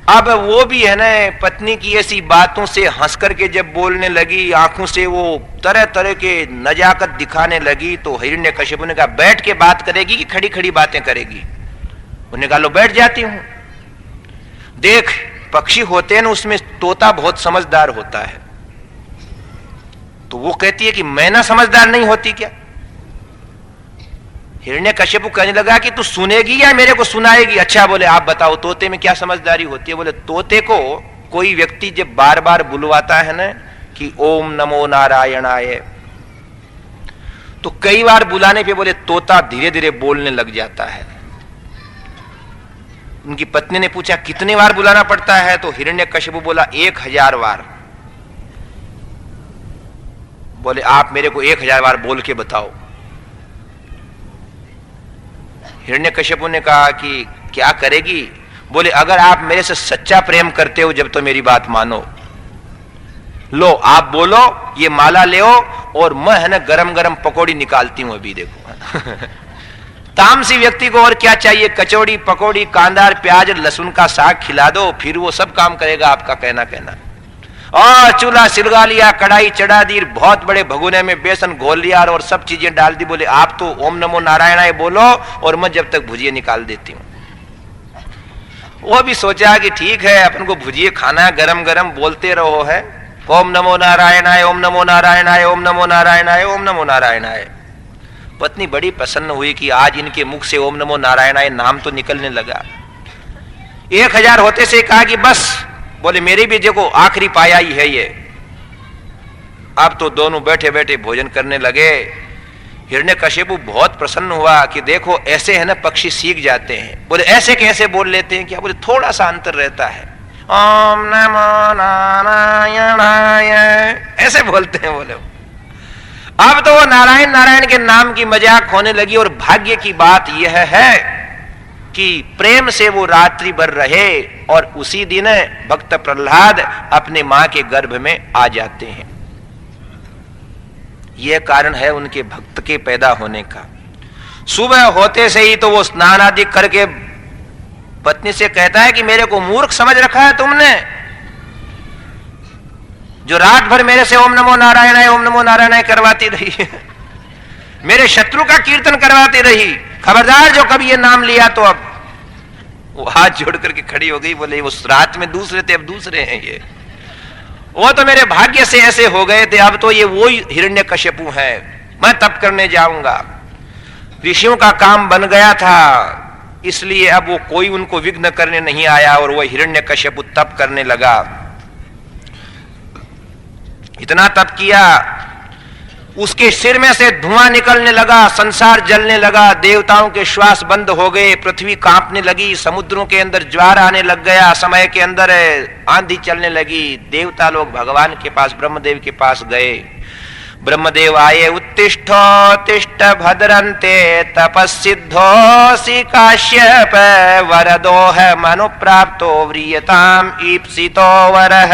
अब वो भी है ना, पत्नी की ऐसी बातों से हंस करके जब बोलने लगी, आंखों से वो तरह तरह के नजाकत दिखाने लगी, तो हिरण्यकशिपु ने कहा बैठ के बात करेगी कि खड़ी खड़ी बातें करेगी? उन्होंने कहा लो बैठ जाती हूं। देख, पक्षी होते हैं ना, उसमें तोता बहुत समझदार होता है। तो वो कहती है कि मैं ना समझदार नहीं होती क्या? हिरण्यकशिपु कहने लगा कि तू सुनेगी या मेरे को सुनाएगी? अच्छा, बोले आप बताओ तोते में क्या समझदारी होती है? बोले तोते को कोई व्यक्ति जब बार बार बुलवाता है ना कि ओम नमो नारायणाय, तो कई बार बुलाने पे बोले तोता धीरे धीरे बोलने लग जाता है। उनकी पत्नी ने पूछा कितने बार बुलाना पड़ता है? तो हिरण्यकशिपु बोला 1000 बार। बोले आप मेरे को 1000 बार बोल के बताओ। हिरण्यकशिपु ने कहा कि क्या करेगी? बोले अगर आप मेरे से सच्चा प्रेम करते हो जब तो मेरी बात मानो। लो आप बोलो, ये माला ले और मैं है ना गरम गरम पकौड़ी निकालती हूं अभी, देखो। तामसी व्यक्ति को और क्या चाहिए? कचौड़ी, पकौड़ी, कांदार, प्याज, लहसुन का साग खिला दो, फिर वो सब काम करेगा आपका कहना कहना। और चूल्हा सिलगा लिया, कढ़ाई चढ़ा दी, बहुत बड़े भगोने में बेसन घोल लिया और सब चीजें डाल दी। बोले आप तो ओम नमो नारायणाय बोलो और मैं जब तक भुजिया निकाल देती हूं। वो भी सोचा कि ठीक है, अपन को भुजिया खाना, गरम गरम बोलते रहो है, ओम नमो नारायणाय, ओम नमो नारायणाय, ओम नमो नारायणाय, ओम नमो नारायणाय। पत्नी बड़ी प्रसन्न हुई कि आज इनके मुख से ओम नमो नारायणाय नाम तो निकलने लगा। 1000 होते से कहा कि बस। बोले मेरी भी देखो आखिरी पाया ही है ये। अब तो दोनों बैठे बैठे भोजन करने लगे। हिरण्यकशिपु बहुत प्रसन्न हुआ कि देखो ऐसे है ना पक्षी सीख जाते हैं। बोले ऐसे कैसे बोल लेते हैं क्या? बोले थोड़ा सा अंतर रहता है, ओम नमो नारायणाय ऐसे बोलते हैं। बोले अब तो वो नारायण नारायण के नाम की मजाक होने लगी। और भाग्य की बात यह है कि प्रेम से वो रात्रि भर रहे और उसी दिन भक्त प्रहलाद अपने मां के गर्भ में आ जाते हैं। यह कारण है उनके भक्त के पैदा होने का। सुबह होते से ही तो वो स्नान आदि करके पत्नी से कहता है कि मेरे को मूर्ख समझ रखा है तुमने, जो रात भर मेरे से ओम नमो नारायणाय, ओम नमो नारायणाय करवाती रही है, मेरे शत्रु का कीर्तन करवाती रही। खबरदार जो कभी ये नाम लिया तो। अब वो हाथ जोड़ करके खड़ी हो गई। बोले उस रात में दूसरे थे, अब दूसरे हैं ये। वो तो मेरे भाग्य से ऐसे हो गए थे, अब तो ये वो हिरण्यकशिपु है। मैं तप करने जाऊंगा। ऋषियों का काम बन गया था, इसलिए अब वो कोई उनको विघ्न करने नहीं आया और वो हिरण्यकशिपु तप करने लगा। इतना तप किया, उसके सिर में से धुआं निकलने लगा, संसार जलने लगा, देवताओं के श्वास बंद हो गए, पृथ्वी कांपने लगी, समुद्रों के अंदर ज्वार आने लग गया, समय के अंदर आंधी चलने लगी। देवता लोग भगवान के पास, ब्रह्मदेव के पास गए। ब्रह्मदेव आए, उत्तिष्ठोत्तिष्ठ भद्रन्ते तपस्सिद्धोऽसि काश्यप वरदोह मनु प्राप्तो व्रियताम ईप्सितो वरः।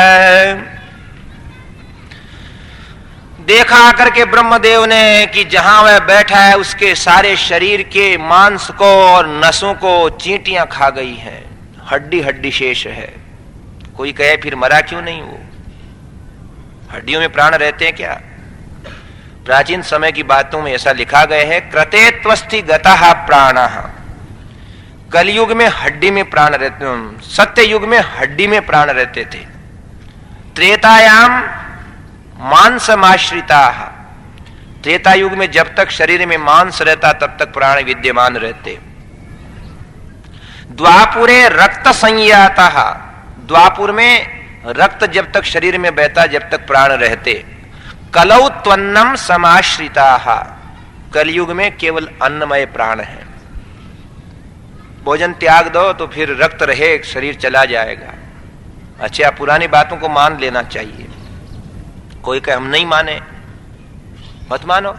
देखा आकर के ब्रह्मदेव ने कि जहां वह बैठा है उसके सारे शरीर के मांस को और नसों को चींटियां खा गई हैं, हड्डी हड्डी शेष है। कोई कहे फिर मरा क्यों नहीं? वो हड्डियों में प्राण रहते हैं क्या? प्राचीन समय की बातों में ऐसा लिखा गया है, कृते त्वस्थि गतः प्राणः। कलयुग में हड्डी में प्राण रहते, सत्य युग में हड्डी में प्राण रहते थे। त्रेतायाम मांसमाश्रिता। त्रेता युग में जब तक शरीर में मांस रहता तब तक प्राण विद्यमान रहते। द्वापुरे रक्त संयाता। द्वापुर में रक्त जब तक शरीर में बहता जब तक प्राण रहते। कलौ त्वन्नम समाश्रिता। कलयुग में केवल अन्नमय प्राण है। भोजन त्याग दो तो फिर रक्त रहे, शरीर चला जाएगा। अच्छा, पुरानी बातों को मान लेना चाहिए। कोई कहे हम नहीं माने, मत मानो,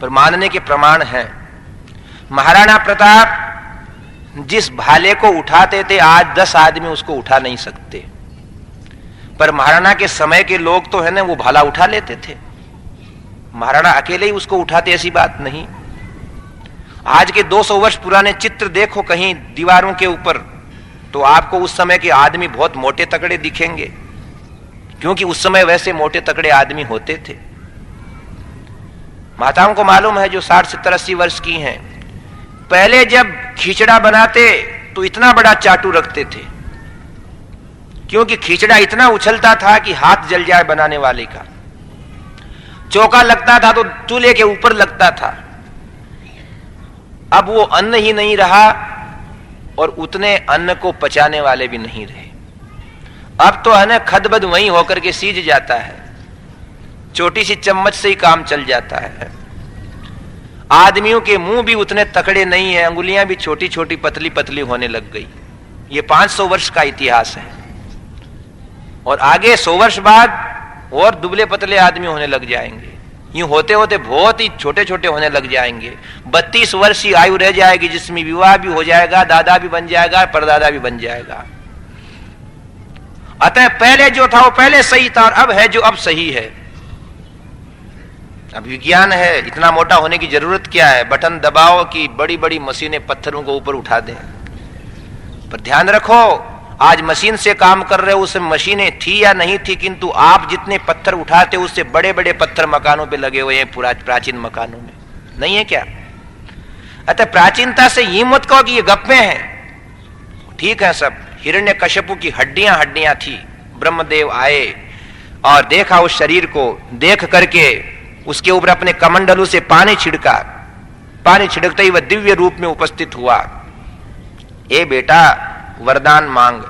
पर मानने के प्रमाण हैं। महाराणा प्रताप जिस भाले को उठाते थे आज 10 आदमी उसको उठा नहीं सकते, पर महाराणा के समय के लोग तो है ना वो भाला उठा लेते थे। महाराणा अकेले ही उसको उठाते, ऐसी बात नहीं। आज के 200 वर्ष पुराने चित्र देखो कहीं दीवारों के ऊपर, तो आपको उस समय के आदमी बहुत मोटे तकड़े दिखेंगे, क्योंकि उस समय वैसे मोटे तकड़े आदमी होते थे। माताओं को मालूम है जो 60, 70, 80 वर्ष की हैं, पहले जब खिचड़ा बनाते तो इतना बड़ा चाटू रखते थे, क्योंकि खिचड़ा इतना उछलता था कि हाथ जल जाए बनाने वाले का। चौका लगता था तो चूल्हे के ऊपर लगता था। अब वो अन्न ही नहीं रहा और उतने अन्न को पचाने वाले भी नहीं रहे। अब तो है ना, खदबद वहीं होकर के सीज जाता है, छोटी सी चम्मच से ही काम चल जाता है। आदमियों के मुंह भी उतने तकड़े नहीं है, अंगुलियां भी छोटी छोटी पतली पतली होने लग गई। ये 500 वर्ष का इतिहास है, और आगे 100 वर्ष बाद और दुबले पतले आदमी होने लग जाएंगे। यूं होते होते बहुत ही छोटे छोटे होने लग जाएंगे। 32 वर्ष की आयु रह जाएगी, जिसमें विवाह भी हो जाएगा, दादा भी बन जाएगा, परदादा भी बन जाएगा। अतः पहले जो था वो पहले सही था, और अब है जो अब सही है। अब विज्ञान है, इतना मोटा होने की जरूरत क्या है? बटन दबाओ कि बड़ी बड़ी मशीनें पत्थरों को ऊपर उठा दें। पर ध्यान रखो, आज मशीन से काम कर रहे हो, उसमें मशीनें थी या नहीं थी, किंतु आप जितने पत्थर उठाते उससे बड़े बड़े पत्थर मकानों पे लगे हुए हैं, प्राचीन मकानों में, नहीं है क्या? अतः प्राचीनता से ये मत कहो कि ये गप्पे हैं। ठीक है सब, हिरण्यकश्यपु की हड्डियां हड्डियां थी। ब्रह्मदेव आए और देखा उस शरीर को, देख करके उसके ऊपर अपने कमंडलू से पानी छिड़का। पानी छिड़कते ही वह दिव्य रूप में उपस्थित हुआ। ए बेटा, वरदान मांग।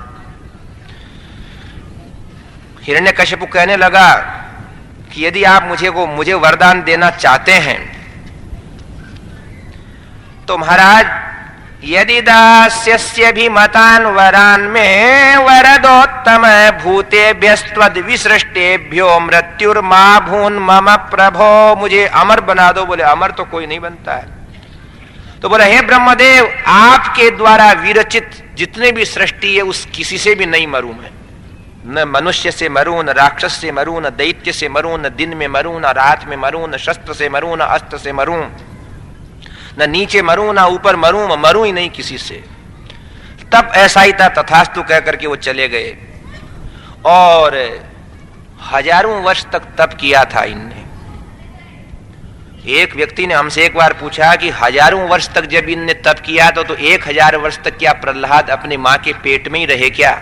हिरण्यकश्यपु कहने लगा कि यदि आप मुझे वरदान देना चाहते हैं तो महाराज, यदि दास्यस्य भी मतान वरान में वरदोत्तम भूतेभ्यस्त्वद विसृष्टेभ्यो मृत्युर्मा भून मम प्रभो। मुझे अमर बना दो। बोले अमर तो कोई नहीं बनता है। तो बोला हे ब्रह्मदेव, आपके द्वारा विरचित जितने भी सृष्टि है उस किसी से भी नहीं मरूं मैं। न मनुष्य से मरूं, न राक्षस से मरूं, न दैत्य से मरूं, न दिन में मरूं, न रात में मरूं, न शस्त्र से मरूं, न अस्त्र से मरूं, न नीचे मरूं, न ऊपर मरूं, मरूं ही नहीं किसी से। तब ऐसा ही था, तथास्तु कह करके वो चले गए। और हजारों वर्ष तक तप किया था इनने। एक व्यक्ति ने हमसे एक बार पूछा कि हजारों वर्ष तक जब इनने तप किया तो 1000 वर्ष तक क्या प्रहलाद अपने मां के पेट में ही रहे क्या?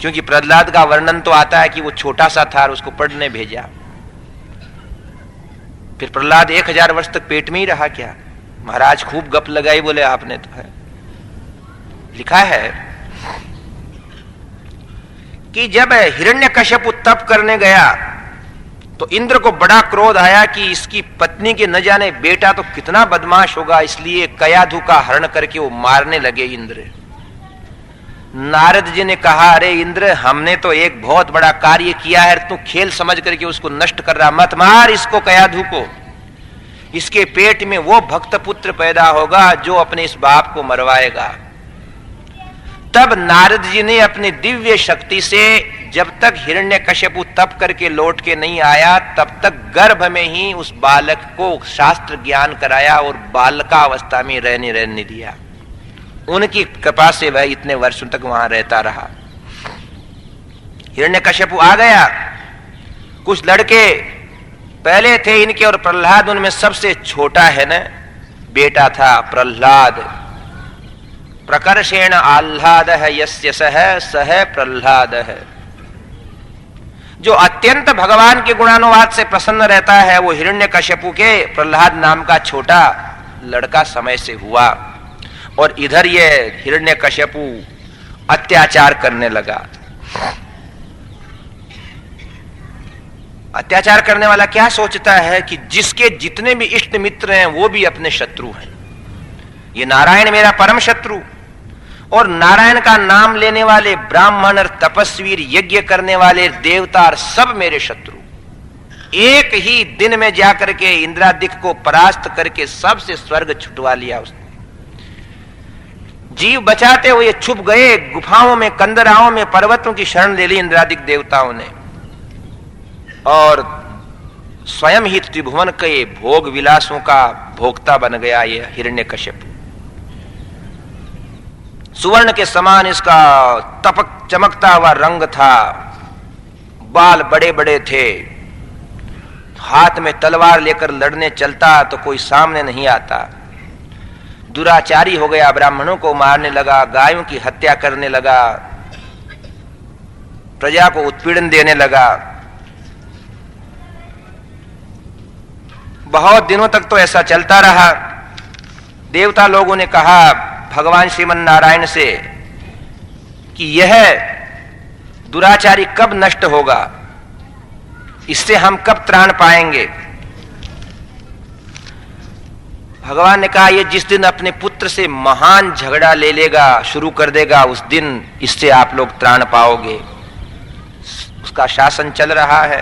क्योंकि प्रहलाद का वर्णन तो आता है कि वो छोटा सा था और उसको पढ़ने भेजा। फिर प्रहलाद 1000 वर्ष तक पेट में ही रहा क्या? महाराज खूब गप लगाई। बोले आपने तो है लिखा है कि जब हिरण्यकश्यपु तप करने गया तो इंद्र को बड़ा क्रोध आया कि इसकी पत्नी के न जाने बेटा तो कितना बदमाश होगा, इसलिए कयाधु का हरण करके वो मारने लगे इंद्र। नारद जी ने कहा, अरे इंद्र, हमने तो एक बहुत बड़ा कार्य किया है, तू खेल समझ करके उसको नष्ट कर रहा। मत मार इसको, कयाधु को। इसके पेट में वो भक्त पुत्र पैदा होगा जो अपने इस बाप को मरवाएगा। तब नारद जी ने अपनी दिव्य शक्ति से, जब तक हिरण्यकश्यपु तप करके लौट के नहीं आया, तब तक गर्भ में ही उस बालक को शास्त्र ज्ञान कराया और बालकावस्था में रहने दिया। उनकी कृपा से वह इतने वर्षों तक वहां रहता रहा। हिरण्यकश्यपु आ गया। कुछ लड़के पहले थे इनके, और प्रहलाद उनमें सबसे छोटा है ना, बेटा था प्रहलाद। प्रकर्षेण आह्लाद है यस्य सह प्रहलाद है। जो अत्यंत भगवान के गुणानुवाद से प्रसन्न रहता है वो हिरण्यकश्यपु के प्रहलाद नाम का छोटा लड़का समय से हुआ। और इधर ये हिरण्यकश्यपु अत्याचार करने लगा। अत्याचार करने वाला क्या सोचता है कि जिसके जितने भी इष्ट मित्र हैं वो भी अपने शत्रु हैं। ये नारायण मेरा परम शत्रु, और नारायण का नाम लेने वाले ब्राह्मण और तपस्वी, यज्ञ करने वाले देवता और सब मेरे शत्रु। एक ही दिन में जाकर के इंद्रादिक को परास्त करके सबसे स्वर्ग छुटवा लिया उसने। जीव बचाते हुए छुप गए गुफाओं में, कंदराओं में, पर्वतों की शरण ले ली इंद्रादिक देवताओं ने, और स्वयं ही त्रिभुवन के भोग विलासों का भोक्ता बन गया ये हिरण्यकश्यप। सुवर्ण के समान इसका तपक चमकता हुआ रंग था, बाल बड़े बड़े थे, हाथ में तलवार लेकर लड़ने चलता तो कोई सामने नहीं आता। दुराचारी हो गया, ब्राह्मणों को मारने लगा, गायों की हत्या करने लगा, प्रजा को उत्पीड़न देने लगा। बहुत दिनों तक तो ऐसा चलता रहा। देवता लोगों ने कहा भगवान श्रीमन नारायण से कि यह दुराचारी कब नष्ट होगा, इससे हम कब त्राण पाएंगे। भगवान ने कहा, ये जिस दिन अपने पुत्र से महान झगड़ा ले लेगा, शुरू कर देगा, उस दिन इससे आप लोग त्राण पाओगे। उसका शासन चल रहा है।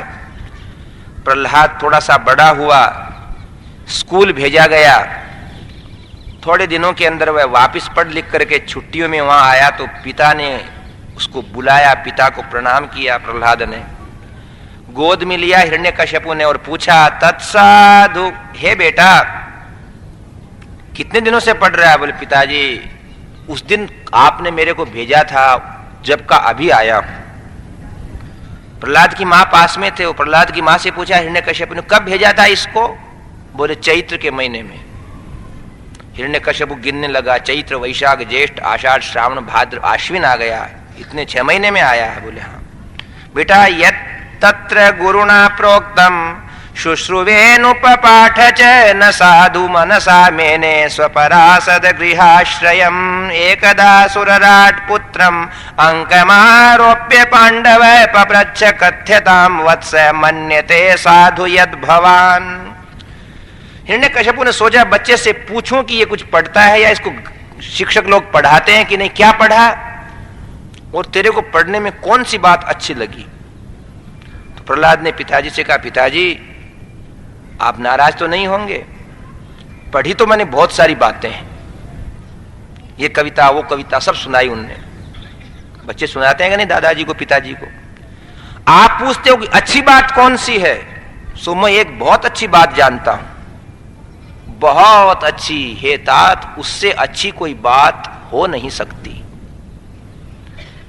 प्रहलाद थोड़ा सा बड़ा हुआ, स्कूल भेजा गया। थोड़े दिनों के अंदर वह वापस पढ़ लिख करके छुट्टियों में वहां आया तो पिता ने उसको बुलाया, पिता को प्रणाम किया। प्रहलाद ने गोद में लिया हिरण्यकश्यपु ने और पूछा, तत्साधु, हे बेटा कितने दिनों से पढ़ रहा है? बोले पिताजी उस दिन आपने मेरे को भेजा था जब का अभी आया हूं। प्रहलाद की मां पास में थे। वो प्रहलाद की मां से पूछा हिरण्यकश्यपु ने, कब भेजा था इसको? बोले चैत्र के महीने में। हिरण्यकश्यपु गिनने लगा, चैत्र, वैशाख, ज्येष्ठ, आषाढ़, श्रावण, भाद्र, आश्विन आ गया, इतने 6 महीने में आया है। बोले हाँ बेटा, यत् तत्र गुरुणा प्रोक्तम शुश्रुवेनुपपाठ च न साधु मनसा मेने स्वपरासद गृहाश्रयम् एकदा सुरराट पुत्रम अंकमारोप्य पांडव पप्रच्छ कथ्यताम वत्स मन्यते साधु यद भवान। हिरण्यकश्यपु ने सोचा बच्चे से पूछूं कि ये कुछ पढ़ता है या इसको शिक्षक लोग पढ़ाते हैं कि नहीं, क्या पढ़ा और तेरे को पढ़ने में कौन सी बात अच्छी लगी। तो प्रहलाद ने पिताजी से कहा, पिताजी आप नाराज तो नहीं होंगे, पढ़ी तो मैंने बहुत सारी बातें हैं, ये कविता वो कविता सब सुनाई उनने। बच्चे सुनाते हैं कि नहीं दादाजी को, पिताजी को। आप पूछते हो कि अच्छी बात कौन सी है, सो मैं एक बहुत अच्छी बात जानता हूं, बहुत अच्छी हे तात, उससे अच्छी कोई बात हो नहीं सकती।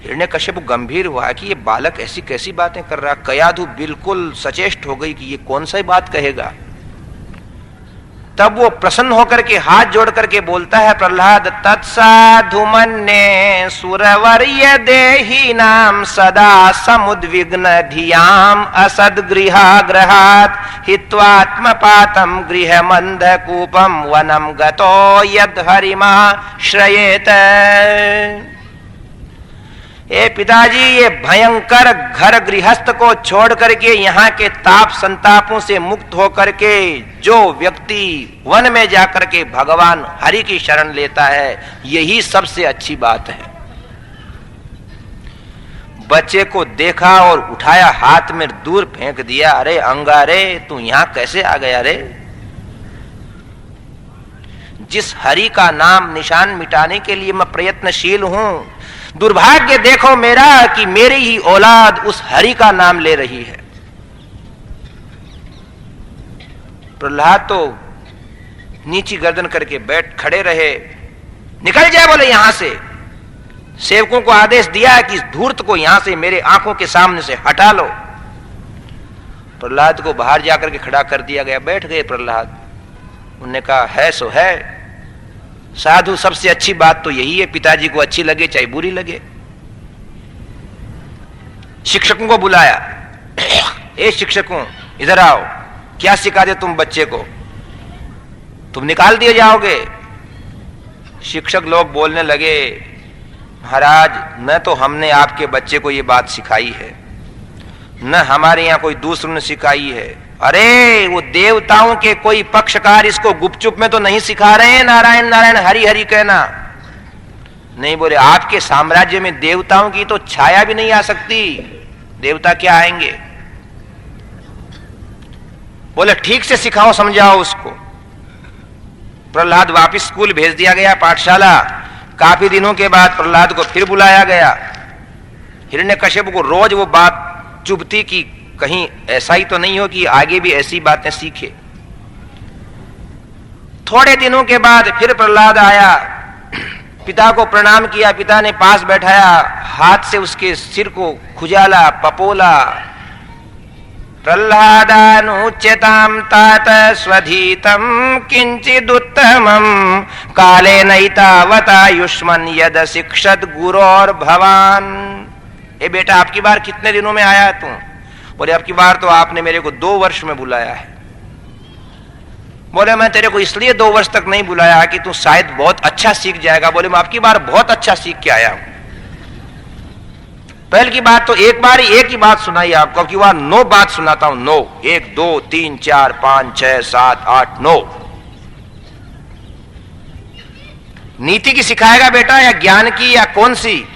हिरण्यकश्यप गंभीर हुआ कि ये बालक ऐसी कैसी बातें कर रहा। कयाधु बिल्कुल सचेष्ट हो गई कि ये कौन सा बात कहेगा। तब वो प्रसन्न होकर के हाथ जोड़ करके बोलता है, प्रहलाद तत्साधु मन्ये सुरवर्य देही नाम सदा समुद्विग्न धियाम असद्गृहाग्रहात् हित्वात्मपातम गृह मंदकूपम वनम गतो यद हरिमा श्रयेत। ए पिताजी, ये भयंकर घर गृहस्थ को छोड़ करके यहाँ के ताप संतापों से मुक्त होकर के जो व्यक्ति वन में जाकर के भगवान हरि की शरण लेता है, यही सबसे अच्छी बात है। बच्चे को देखा और उठाया, हाथ में दूर फेंक दिया। अरे अंगारे, तू यहां कैसे आ गया रे? जिस हरि का नाम निशान मिटाने के लिए मैं प्रयत्नशील हूं, दुर्भाग्य देखो मेरा कि मेरी ही औलाद उस हरि का नाम ले रही है। प्रहलाद तो नीची गर्दन करके बैठ खड़े रहे। निकल जाए बोले यहां से। सेवकों को आदेश दिया कि इस धूर्त को यहां से मेरे आंखों के सामने से हटा लो। प्रहलाद को बाहर जाकर के खड़ा कर दिया गया। बैठ गए प्रहलाद। उन्होंने कहा, है सो है साधु, सबसे अच्छी बात तो यही है, पिताजी को अच्छी लगे चाहे बुरी लगे। शिक्षकों को बुलाया, ए शिक्षकों इधर आओ, क्या सिखा दे तुम बच्चे को, तुम निकाल दिए जाओगे। शिक्षक लोग बोलने लगे, महाराज न तो हमने आपके बच्चे को ये बात सिखाई है, न हमारे यहां कोई दूसरों ने सिखाई है। अरे वो देवताओं के कोई पक्षकार इसको गुपचुप में तो नहीं सिखा रहे हैं नारायण नारायण हरि हरि कहना। नहीं बोले, आपके साम्राज्य में देवताओं की तो छाया भी नहीं आ सकती, देवता क्या आएंगे। बोले ठीक से सिखाओ, समझाओ उसको। प्रहलाद वापिस स्कूल भेज दिया गया, पाठशाला। काफी दिनों के बाद प्रहलाद को फिर बुलाया गया। हिरण्यकश्यप को रोज वो बात चुभती कि कहीं ऐसा ही तो नहीं हो कि आगे भी ऐसी बातें सीखे। थोड़े दिनों के बाद फिर प्रहलाद आया। पिता को प्रणाम किया। पिता ने पास बैठाया, हाथ से उसके सिर को खुजाला, पपोला। प्रह्लादानुच्यतां तात स्वधीतं किंचिदुत्तमं काले नैतावतायुष्मन् यद शिक्षत गुरोर भवान। ए बेटा, आपकी बार कितने दिनों में आया तू? बोले अब की बार तो आपने मेरे को 2 वर्ष में बुलाया है। बोले मैं तेरे को इसलिए 2 वर्ष तक नहीं बुलाया कि तू शायद बहुत अच्छा सीख जाएगा। बोले मैं आपकी बार बहुत अच्छा सीख के आया हूं। पहले की बात तो एक ही बात सुनाई आपको, अब की बार 9 बात सुनाता हूं। 9, 1 2 3 4 5 6 7 8 9। नीति की सिखाएगा बेटा या ज्ञान की या कौन सी?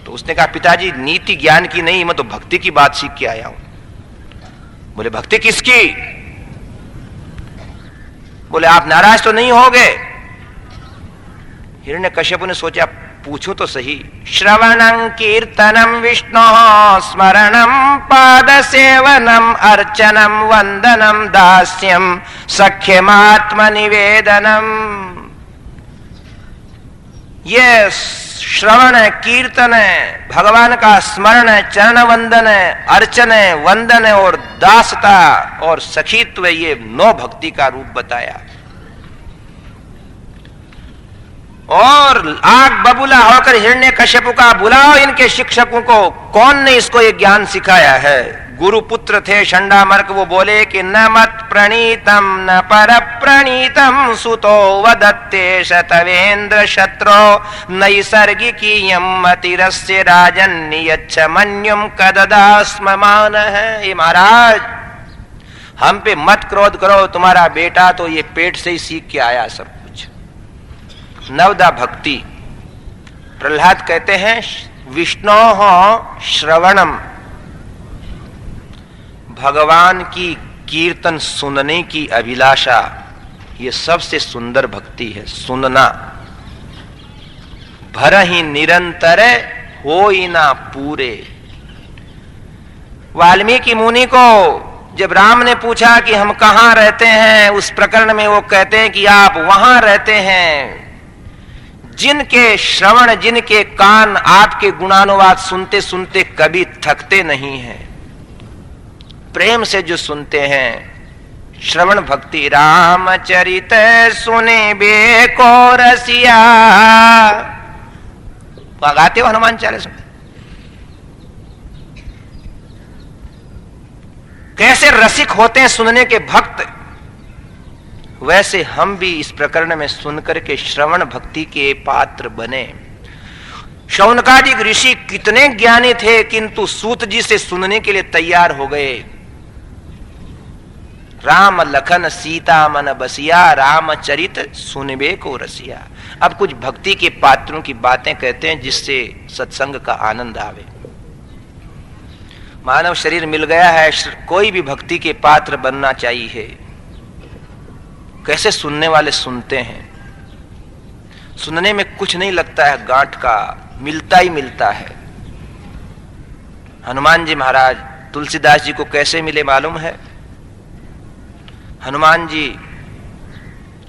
तो उसने कहा पिताजी नीति ज्ञान की नहीं, मैं तो भक्ति की बात सीख के आया हूं। बोले भक्ति किसकी? बोले आप नाराज तो नहीं होगे? हिरण्यकश्यप ने सोचा पूछूं तो सही। श्रवणं कीर्तनं विष्णो स्मरणं पाद सेवनम अर्चनम वंदनम दास्यम सख्यमात्मनिवेदनम। ये श्रवण है, कीर्तन है, भगवान का स्मरण है, चरण वंदन है, अर्चन है, वंदन है और दासता और सखीत्व, ये 9 भक्ति का रूप बताया। और आग बबूला होकर हिरण्यकश्यप का बुलाओ इनके शिक्षकों को, कौन ने इसको ये ज्ञान सिखाया है? गुरु पुत्र थे षंडामर्क, वो बोले कि न मत प्रणीतम न पर प्रणीतम सुतो वदत्ते शतवेन्द्र शत्रो नैसर्गिकीयम मतिरस्य राजन्यच्छ मन्युम कददास्म मान है। ये महाराज हम पे मत क्रोध करो, तुम्हारा बेटा तो ये पेट से ही सीख के आया सब कुछ। नवदा भक्ति। प्रहलाद कहते हैं विष्णोः श्रवणम, भगवान की कीर्तन सुनने की अभिलाषा, ये सबसे सुंदर भक्ति है। सुनना। भर ही निरंतर हो ही ना पूरे। वाल्मीकि मुनि को जब राम ने पूछा कि हम कहां रहते हैं, उस प्रकरण में वो कहते हैं कि आप वहां रहते हैं जिनके श्रवण, जिनके कान आपके गुणानुवाद सुनते सुनते कभी थकते नहीं हैं, प्रेम से जो सुनते हैं। श्रवण भक्ति। रामचरित सुने बेको रसिया। गाते हो हनुमान चालीसा? कैसे रसिक होते हैं सुनने के भक्त, वैसे हम भी इस प्रकरण में सुनकर के श्रवण भक्ति के पात्र बने। शौनकादिक ऋषि कितने ज्ञानी थे, किंतु सूत जी से सुनने के लिए तैयार हो गए। राम लखन सीता मन बसिया, रामचरित सुनबे को रसिया। अब कुछ भक्ति के पात्रों की बातें कहते हैं जिससे सत्संग का आनंद आवे। मानव शरीर मिल गया है, कोई भी भक्ति के पात्र बनना चाहिए। कैसे सुनने वाले सुनते हैं, सुनने में कुछ नहीं लगता है, गांठ का मिलता ही मिलता है। हनुमान जी महाराज तुलसीदास जी को कैसे मिले मालूम है? हनुमान जी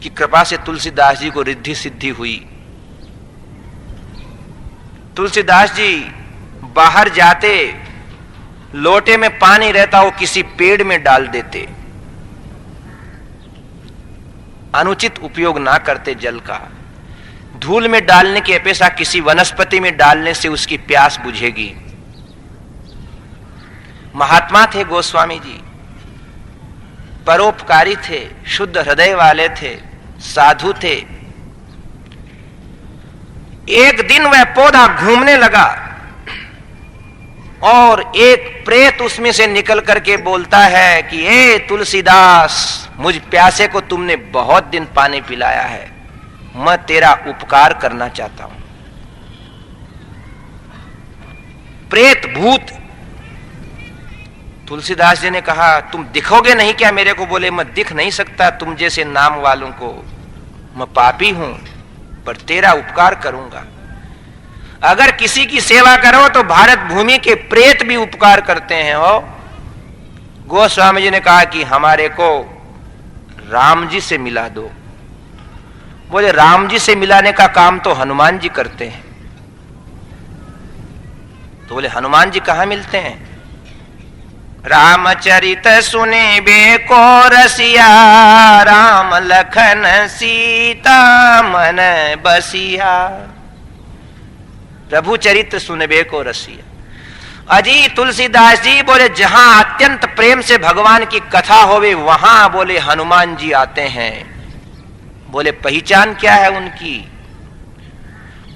की कृपा से तुलसीदास जी को रिद्धि सिद्धि हुई। तुलसीदास जी बाहर जाते, लोटे में पानी रहता वो किसी पेड़ में डाल देते, अनुचित उपयोग ना करते जल का। धूल में डालने की अपेक्षा किसी वनस्पति में डालने से उसकी प्यास बुझेगी। महात्मा थे गोस्वामी जी, परोपकारी थे, शुद्ध हृदय वाले थे, साधु थे। एक दिन वह पौधा घूमने लगा और एक प्रेत उसमें से निकल करके बोलता है कि ए तुलसीदास, मुझ प्यासे को तुमने बहुत दिन पानी पिलाया है, मैं तेरा उपकार करना चाहता हूं। प्रेत भूत। तुलसीदास जी ने कहा तुम दिखोगे नहीं क्या मेरे को? बोले मैं दिख नहीं सकता तुम जैसे नाम वालों को, मैं पापी हूं, पर तेरा उपकार करूंगा। अगर किसी की सेवा करो तो भारत भूमि के प्रेत भी उपकार करते हैं। हो गोस्वामी जी ने कहा कि हमारे को राम जी से मिला दो। बोले राम जी से मिलाने का काम तो हनुमान जी करते हैं। तो बोले हनुमान जी कहां मिलते हैं? रामचरित सुने बेको रसिया, राम लखन सीता मन बसिया। प्रभु चरित्र सुनबे को रसिया। अजी तुलसीदास जी बोले जहां अत्यंत प्रेम से भगवान की कथा होवे वहां बोले हनुमान जी आते हैं। बोले पहचान क्या है उनकी?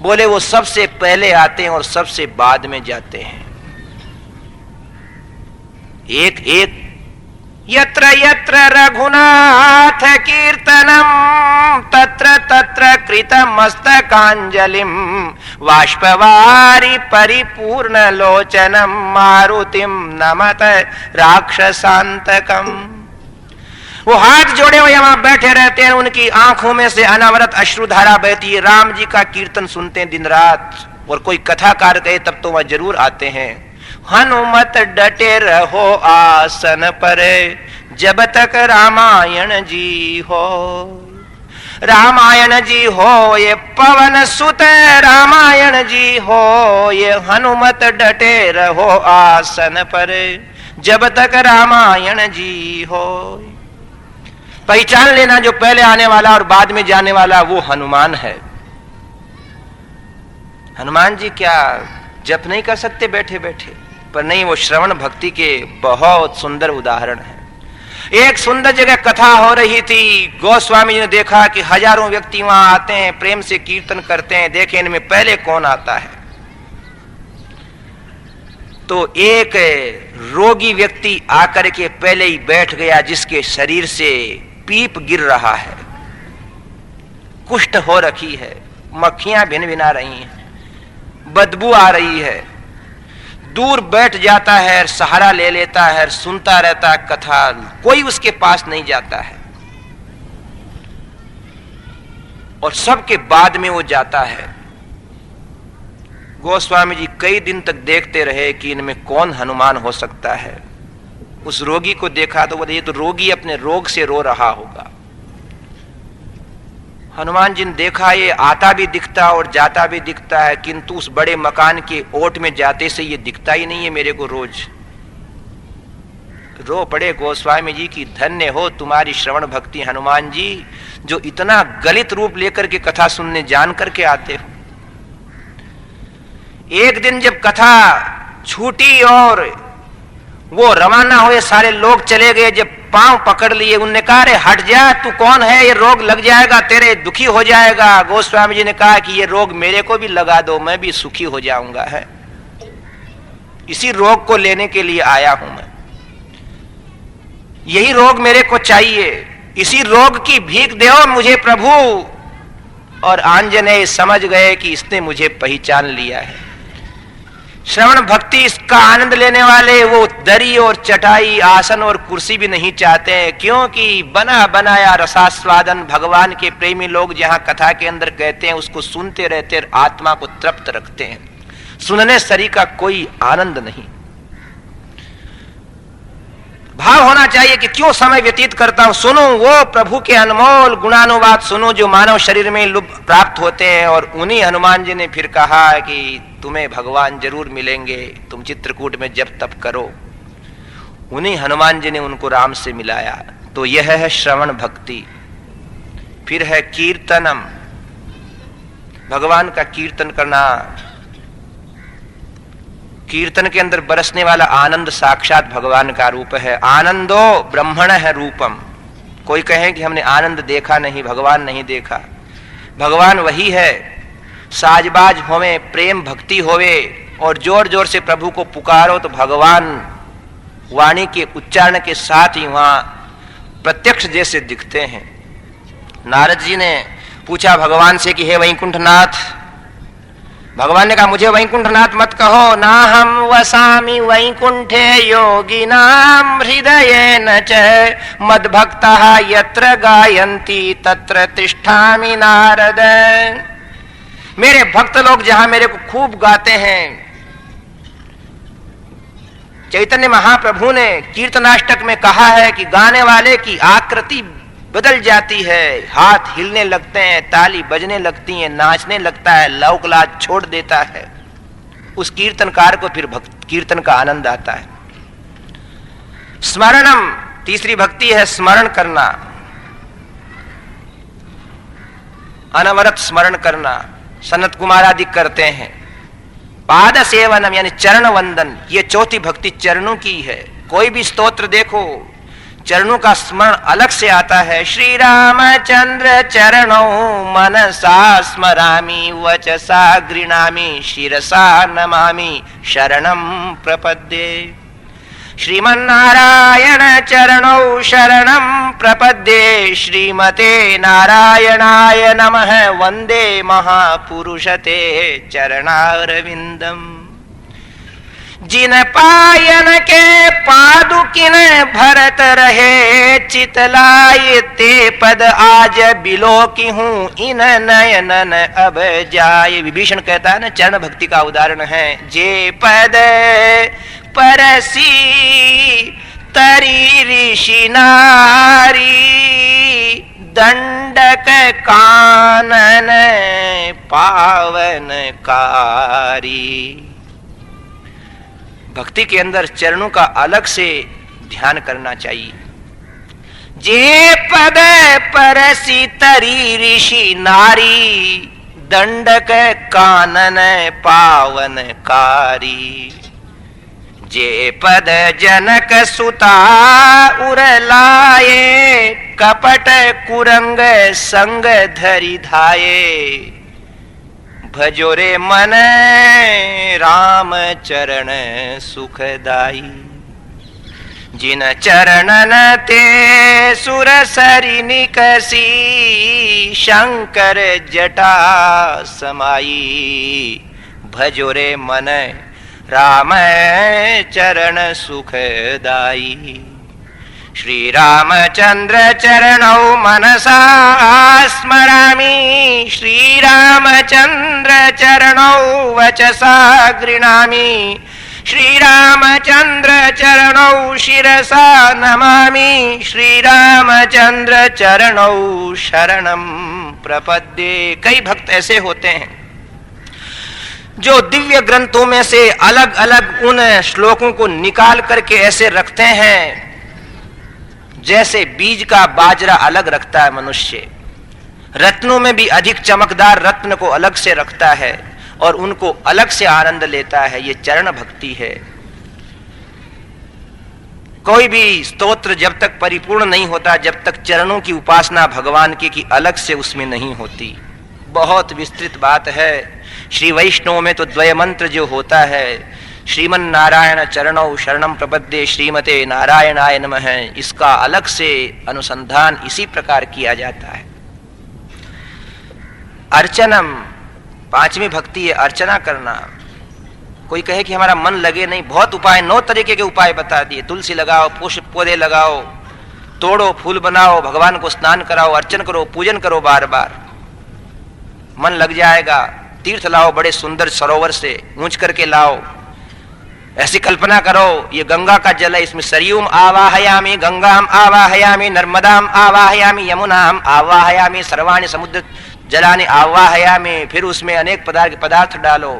बोले वो सबसे पहले आते हैं और सबसे बाद में जाते हैं। एक एक यत्र यत्र रघुनाथ कीर्तनम तत्र तत्र कृतमस्तकांजलिम बाष्पवारि परिपूर्ण लोचनम मारुतिम नमत राक्षसांतकम। वो हाथ जोड़े हुए वहां बैठे रहते हैं, उनकी आंखों में से अनवरत अश्रुधारा बहती है। राम जी का कीर्तन सुनते हैं दिन रात, और कोई कथाकार कहे तब तो वह जरूर आते हैं। हनुमत डटे रहो आसन पर जब तक रामायण जी हो, रामायण जी हो ये पवन सुत, रामायण जी हो ये हनुमत डटे रहो आसन पर जब तक रामायण जी हो। पहचान लेना जो पहले आने वाला और बाद में जाने वाला वो हनुमान है। हनुमान जी क्या जप नहीं कर सकते बैठे बैठे? पर नहीं, वो श्रवण भक्ति के बहुत सुंदर उदाहरण है। एक सुंदर जगह कथा हो रही थी, गोस्वामी जी ने देखा कि हजारों व्यक्ति वहां आते हैं, प्रेम से कीर्तन करते हैं, देखें इनमें पहले कौन आता है। तो एक रोगी व्यक्ति आकर के पहले ही बैठ गया, जिसके शरीर से पीप गिर रहा है, कुष्ठ हो रखी है, मक्खियां भिन भिना रही हैं, बदबू आ रही है। दूर बैठ जाता है, सहारा ले लेता है, सुनता रहता है कथा, कोई उसके पास नहीं जाता है। और सबके बाद में वो जाता है। गोस्वामी जी कई दिन तक देखते रहे कि इनमें कौन हनुमान हो सकता है। उस रोगी को देखा तो बोले ये तो रोगी अपने रोग से रो रहा होगा। हनुमान जी ने देखा ये आता भी दिखता और जाता भी दिखता है, किंतु उस बड़े मकान के ओट में जाते से ये दिखता ही नहीं है मेरे को रोज। रो पड़े गोस्वामी जी की धन्य हो तुम्हारी श्रवण भक्ति हनुमान जी, जो इतना गलित रूप लेकर के कथा सुनने जान करके आते हो। एक दिन जब कथा छूटी और वो रवाना हुए, सारे लोग चले गए, जब पांव पकड़ लिए उनने कहा अरे हट जा, तू कौन है, ये रोग लग जाएगा, तेरे दुखी हो जाएगा। गोस्वामी जी ने कहा कि ये रोग मेरे को भी लगा दो, मैं भी सुखी हो जाऊंगा। है इसी रोग को लेने के लिए आया हूं मैं, यही रोग मेरे को चाहिए, इसी रोग की भीख दो मुझे प्रभु। और आंजनेय समझ गए कि इसने मुझे पहचान लिया है। श्रवण भक्ति इसका आनंद लेने वाले वो दरी और चटाई, आसन और कुर्सी भी नहीं चाहते हैं, क्योंकि बना बनाया रसास्वादन भगवान के प्रेमी लोग जहां कथा के अंदर कहते हैं उसको सुनते रहते आत्मा को तृप्त रखते हैं, सुनने सरी का कोई आनंद नहीं। भाव होना चाहिए कि क्यों समय व्यतीत करता हूं, सुनो वो प्रभु के अनमोल गुणानुवाद सुनो जो मानव शरीर में प्राप्त होते हैं। और उन्हीं हनुमान जी ने फिर कहा कि तुम्हें भगवान जरूर मिलेंगे, तुम चित्रकूट में जब तप करो। उन्हीं हनुमान जी ने उनको राम से मिलाया। तो यह है श्रवण भक्ति। फिर है कीर्तनम, भगवान का कीर्तन करना। कीर्तन के अंदर बरसने वाला आनंद साक्षात भगवान का रूप है। आनंदो ब्रह्मण है रूपम। कोई कहे कि हमने आनंद देखा नहीं, भगवान नहीं देखा, भगवान वही है। साजबाज होवे, प्रेम भक्ति होवे और जोर जोर से प्रभु को पुकारो तो भगवान वाणी के उच्चारण के साथ ही वहां प्रत्यक्ष जैसे दिखते हैं। नारद जी ने पूछा भगवान से कि हे वैकुंठनाथ, भगवान ने कहा मुझे वैकुंठनाथ मत कहो, ना हम वसामि वैकुंठे योगिनाम हृदयेन च मद्भक्ताः यत्र गायन्ति तत्र तिष्ठामि नारद। मेरे भक्त लोग जहां मेरे को खूब गाते हैं। चैतन्य महाप्रभु ने कीर्तनाष्टक में कहा है कि गाने वाले की आकृति बदल जाती है, हाथ हिलने लगते हैं, ताली बजने लगती है, नाचने लगता है, लौकलाज छोड़ देता है। उस कीर्तनकार को फिर कीर्तन का आनंद आता है। स्मरणम, तीसरी भक्ति है स्मरण करना, अनवरत स्मरण करना। सनत कुमार आदि करते हैं। पाद सेवनम यानी चरण वंदन, ये चौथी भक्ति चरणों की है। कोई भी स्तोत्र देखो, चरणों का स्मरण अलग से आता है। श्री रामचंद्र चरणों मनसा स्मरामि, वचसा गृणामि, शिरसा नमामि, शरणं प्रपद्ये। श्रीमन्नारायण चरणौ शरणं प्रपद्ये, श्रीमते नारायणाय नमः, वंदे महापुरुषते चरणारविंदम। जिन पायन के पादुकिन भरत रहे, चितलाय ते पद आज बिलोकी हूं, इन नयनन अब जाए। विभीषण कहता है ना, चरण भक्ति का उदाहरण है। जे पद परसी तरी ऋषि नारी, दंडक कानन पावन कारी। भक्ति के अंदर चरणों का अलग से ध्यान करना चाहिए। जे पद परसी तरी ऋषि नारी, दंडक कानन पावन कारी। जे पद जनक सुता उरलाए, कपट कुरंग संग धरि धाये। भजो रे मन राम चरण सुखदाई। जिन चरणन ते सुर सरी निकसी, शंकर जटा समाई। भजो रे मन राम चरण सुखदाई। श्री रामचंद्र चरणौ मनसा स्मरामि, श्री रामचंद्र चरणौ वचसा गृणामि, श्री रामचंद्र चरणौ शिरसा नमामि, श्री रामचंद्र चरणौ शरणं प्रपद्ये। कई भक्त ऐसे होते हैं जो दिव्य ग्रंथों में से अलग अलग उन श्लोकों को निकाल करके ऐसे रखते हैं जैसे बीज का बाजरा अलग रखता है मनुष्य। रत्नों में भी अधिक चमकदार रत्न को अलग से रखता है और उनको अलग से आनंद लेता है। ये चरण भक्ति है। कोई भी स्तोत्र जब तक परिपूर्ण नहीं होता, जब तक चरणों की उपासना भगवान की अलग से उसमें नहीं होती। बहुत विस्तृत बात है। श्री वैष्णव में तो द्वय मंत्र जो होता है, श्रीमन नारायण चरणौ शरणं प्रपद्ये, श्रीमते नारायणाय नमः, इसका अलग से अनुसंधान इसी प्रकार किया जाता है। अर्चनम, पांचवी भक्ति है अर्चना करना। कोई कहे कि हमारा मन लगे नहीं, बहुत उपाय, 9 तरीके के उपाय बता दिए। तुलसी लगाओ, पुष्प पौधे लगाओ, तोड़ो, फूल बनाओ, भगवान को स्नान कराओ, अर्चन करो, पूजन करो, बार बार मन लग जाएगा। तीर्थ लाओ, बड़े सुंदर सरोवर से ऊंच करके लाओ। ऐसी कल्पना करो, ये गंगा का जल है, इसमें सरयूम आवाहयामि, गंगाम आवाहयामि, नर्मदाम आवाहयामि, यमुनाम आवाहयामि, सर्वाणि समुद्र जलानि आवाहयामि। फिर उसमें अनेक पदार्थ डालो,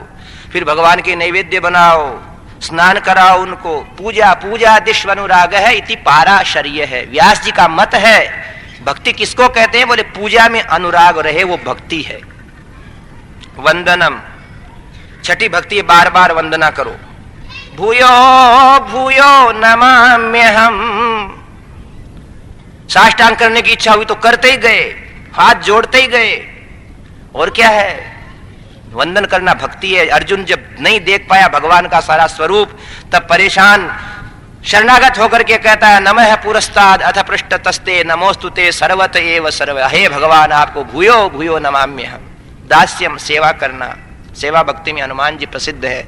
फिर भगवान के नैवेद्य बनाओ, स्नान कराओ उनको। पूजा पूजा दिश्वनुराग है इति पाराशर्य है। व्यास जी का मत है। भक्ति किसको कहते हैं? बोले पूजा में अनुराग रहे वो भक्ति है। वंदनम, छठी भक्ति, बार बार वंदना करो। भूयो भूयो नमाम्यहम, साष्टांग करने की इच्छा हुई तो करते ही गए, हाथ जोड़ते ही गए। और क्या है? वंदन करना भक्ति है। अर्जुन जब नहीं देख पाया भगवान का सारा स्वरूप, तब परेशान शरणागत होकर के कहता है, नमः पुरस्ताद अथ पृष्ठतस्ते, नमोस्तुते सर्वत एव सर्व। हे भगवान, आपको भूयो भूयो नमाम्यहम। दास्यम, सेवा करना। सेवा भक्ति में हनुमान जी प्रसिद्ध है।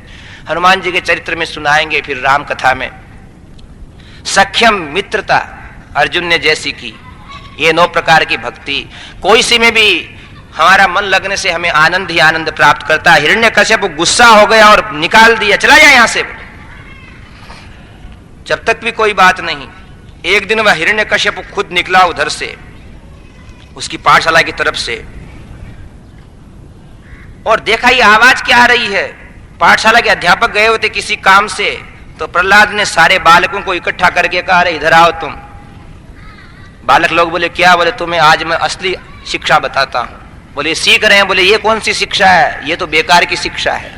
हनुमान जी के चरित्र में सुनाएंगे फिर राम कथा में। सख्यम, मित्रता, अर्जुन ने जैसी की। ये 9 प्रकार की भक्ति। कोई सी में भी हमारा मन लगने से हमें आनंद ही आनंद प्राप्त करता है। हिरण्यकश्यप गुस्सा हो गया और निकाल दिया, चला जाए यहां से। जब तक भी कोई बात नहीं। एक दिन वह हिरण्यकश्यप खुद निकला उधर से, उसकी पाठशाला की तरफ से, और देखा ये आवाज क्या आ रही है। पाठशाला के अध्यापक गए होते किसी काम से, तो प्रहलाद ने सारे बालकों को इकट्ठा करके कहा, अरे इधर आओ तुम। बालक लोग बोले क्या? बोले तुम्हें आज मैं असली शिक्षा बताता हूं। बोले सीख रहे हैं? बोले ये कौन सी शिक्षा है, ये तो बेकार की शिक्षा है।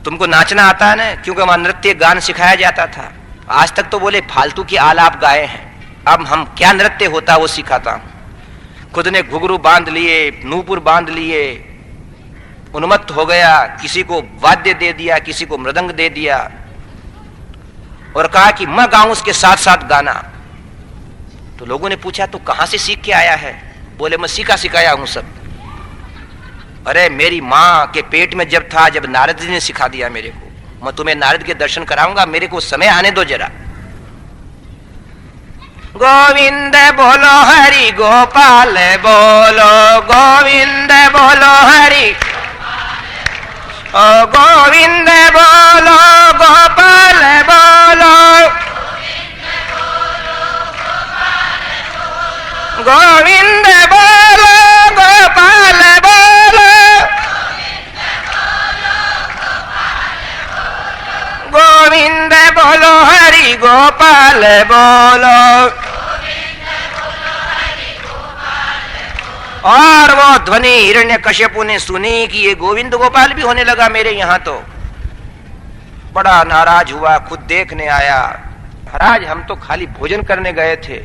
तुमको नाचना आता है ना? क्योंकि वहां नृत्य गान सिखाया जाता था। आज तक तो बोले फालतू के आलाप गाए हैं, अब हम क्या नृत्य होता है वो सिखाता हूं। खुद ने घुघरू बांध लिए, नूपुर बांध लिए, उन्मत्त हो गया, किसी को वाद्य दे दिया, किसी को मृदंग दे दिया, और कहा कि मैं गाऊं उसके साथ साथ गाना। तो लोगों ने पूछा तो कहां से सीख के आया है? बोले मैं सीखा सिखाया हूं सब। अरे मेरी मां के पेट में जब था, जब नारद जी ने सिखा दिया मेरे को। मैं तुम्हें नारद के दर्शन कराऊंगा, मेरे को समय आने दो जरा। गोविंद बोलो हरि गोपाल बोलो, गोविंद बोलो हरि, ओ गोविंद बोलो गोपाल बोलो, गोविंद बोलो गोपाल बोलो, गोविंद बोलो हरि गोपाल बोलो। और वो ध्वनि हिरण्यकश्यपु ने सुनी कि ये गोविंद गोपाल भी होने लगा मेरे यहां, तो बड़ा नाराज हुआ, खुद देखने आया। महाराज हम तो खाली भोजन करने गए थे,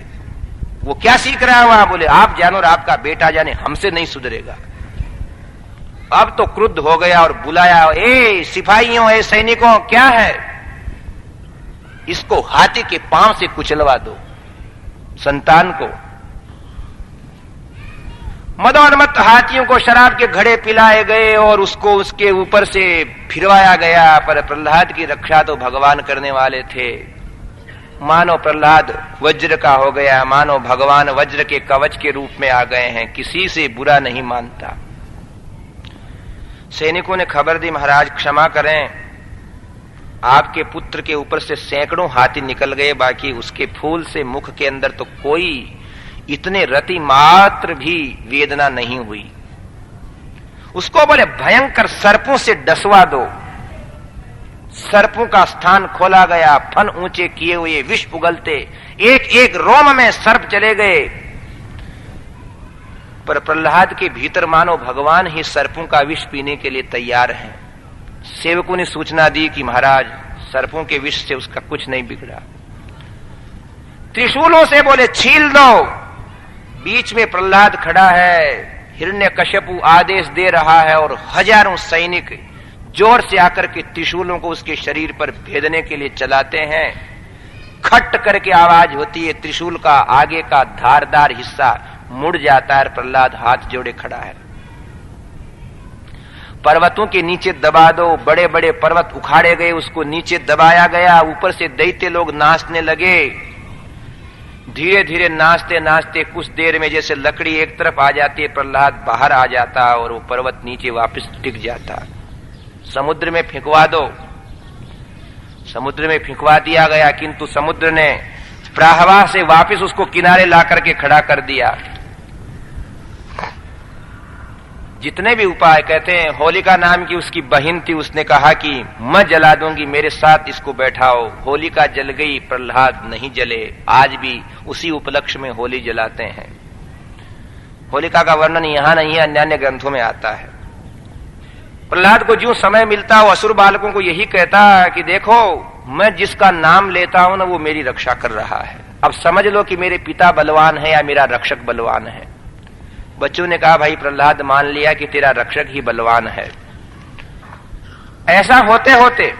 वो क्या सीख रहा है वहां? बोले आप जानो और आपका बेटा जाने, हमसे नहीं सुधरेगा। अब तो क्रुद्ध हो गया और बुलाया, ए सिपाहियों, ए सैनिकों, क्या है? इसको हाथी के पांव से कुचलवा दो। संतान को मदोन्मत्त हाथियों को शराब के घड़े पिलाए गए और उसको उसके ऊपर से फिरवाया गया। पर प्रहलाद की रक्षा तो भगवान करने वाले थे। मानो प्रहलाद वज्र का हो गया, मानो भगवान वज्र के कवच के रूप में आ गए हैं, किसी से बुरा नहीं मानता। सैनिकों ने खबर दी, महाराज क्षमा करें, आपके पुत्र के ऊपर से सैकड़ों हाथी निकल गए, बाकी उसके फूल से मुख के अंदर तो कोई इतने रति मात्र भी वेदना नहीं हुई। उसको बोले भयंकर सर्पों से डसवा दो। सर्पों का स्थान खोला गया, फन ऊंचे किए हुए, विष उगलते, एक एक रोम में सर्प चले गए। पर प्रहलाद के भीतर मानो भगवान ही सर्पों का विष पीने के लिए तैयार हैं। सेवकों ने सूचना दी कि महाराज सर्पों के विष से उसका कुछ नहीं बिगड़ा। त्रिशूलों से बोले छील दो। बीच में प्रहलाद खड़ा है, हिरण्यकश्यपु आदेश दे रहा है और हजारों सैनिक जोर से आकर के त्रिशूलों को उसके शरीर पर भेदने के लिए चलाते हैं। खट करके आवाज होती है, त्रिशूल का आगे का धारदार हिस्सा मुड़ जाता है। प्रहलाद हाथ जोड़े खड़ा है। पर्वतों के नीचे दबा दो। बड़े बड़े पर्वत उखाड़े गए, उसको नीचे दबाया गया। ऊपर से दैत्य लोग नाचने लगे। धीरे धीरे नाचते नाचते कुछ देर में जैसे लकड़ी एक तरफ आ जाती है, प्रहलाद बाहर आ जाता और वो पर्वत नीचे वापस टिक जाता। समुद्र में फेंकवा दो। समुद्र में फेंकवा दिया गया, किंतु समुद्र ने प्रवाह से वापस उसको किनारे ला करके खड़ा कर दिया। जितने भी उपाय कहते हैं, होलिका नाम की उसकी बहन थी, उसने कहा कि मैं जला दूंगी, मेरे साथ इसको बैठाओ। होलिका जल गई, प्रहलाद नहीं जले। आज भी उसी उपलक्ष्य में होली जलाते हैं। होलिका का वर्णन यहां नहीं है, अन्य अन्य ग्रंथों में आता है। प्रहलाद को जो समय मिलता हो असुर बालकों को यही कहता है कि देखो मैं जिसका नाम लेता हूं ना वो मेरी रक्षा कर रहा है। अब समझ लो कि मेरे पिता बलवान है या मेरा रक्षक बलवान है। बच्चों ने कहा भाई प्रहलाद मान लिया कि तेरा रक्षक ही बलवान है। ऐसा होते होते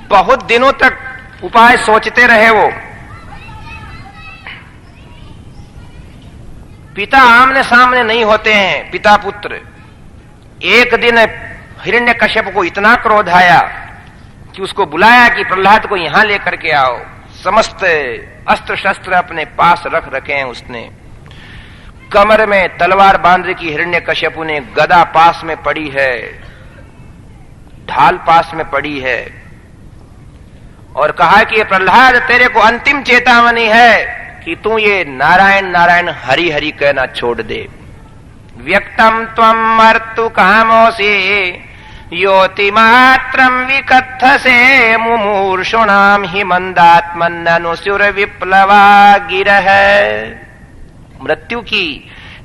बहुत दिनों तक उपाय सोचते रहे वो। पिता आमने सामने नहीं होते हैं, पिता पुत्र। एक दिन हिरण्यकश्यप को इतना क्रोध आया कि उसको बुलाया कि प्रहलाद को यहां लेकर के आओ। समस्त अस्त्र शस्त्र अपने पास रख रखे हैं उसने। कमर में तलवार बांध रखी हिरण्यकश्यपु ने, गदा पास में पड़ी है, ढाल पास में पड़ी है, और कहा कि प्रहलाद तेरे को अंतिम चेतावनी है कि तू ये नारायण नारायण हरि हरि कहना छोड़ दे। व्यक्तम त्वं मर्तु कामोऽसि योति मात्रम विकथसे मुमूर्षुणाम हि मंदात्मन्ननुसुर विप्लवा गिरह। मृत्यु की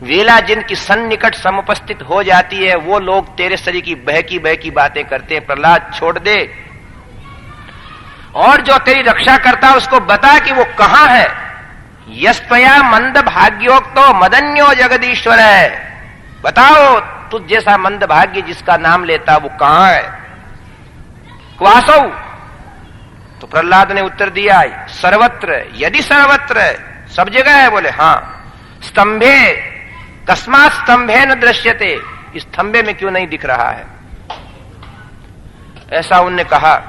वेला जिनकी सन्निकट समुपस्थित हो जाती है वो लोग तेरे शरीर की बहकी बहकी बातें करते हैं। प्रहलाद छोड़ दे, और जो तेरी रक्षा करता है उसको बता कि वो कहां है। यस्त्वया मंद भाग्योक्तो मदन्यो जगदीश्वर है। बताओ तुझ जैसा मंद भाग्य जिसका नाम लेता वो कहां है। क्वासौ, तो प्रहलाद ने उत्तर दिया सर्वत्र। यदि सर्वत्र सब जगह है, बोले हां। स्तंभे कस्मात् स्तंभे न दृश्यते, इस स्तंभे में क्यों नहीं दिख रहा है। ऐसा उनने कहा।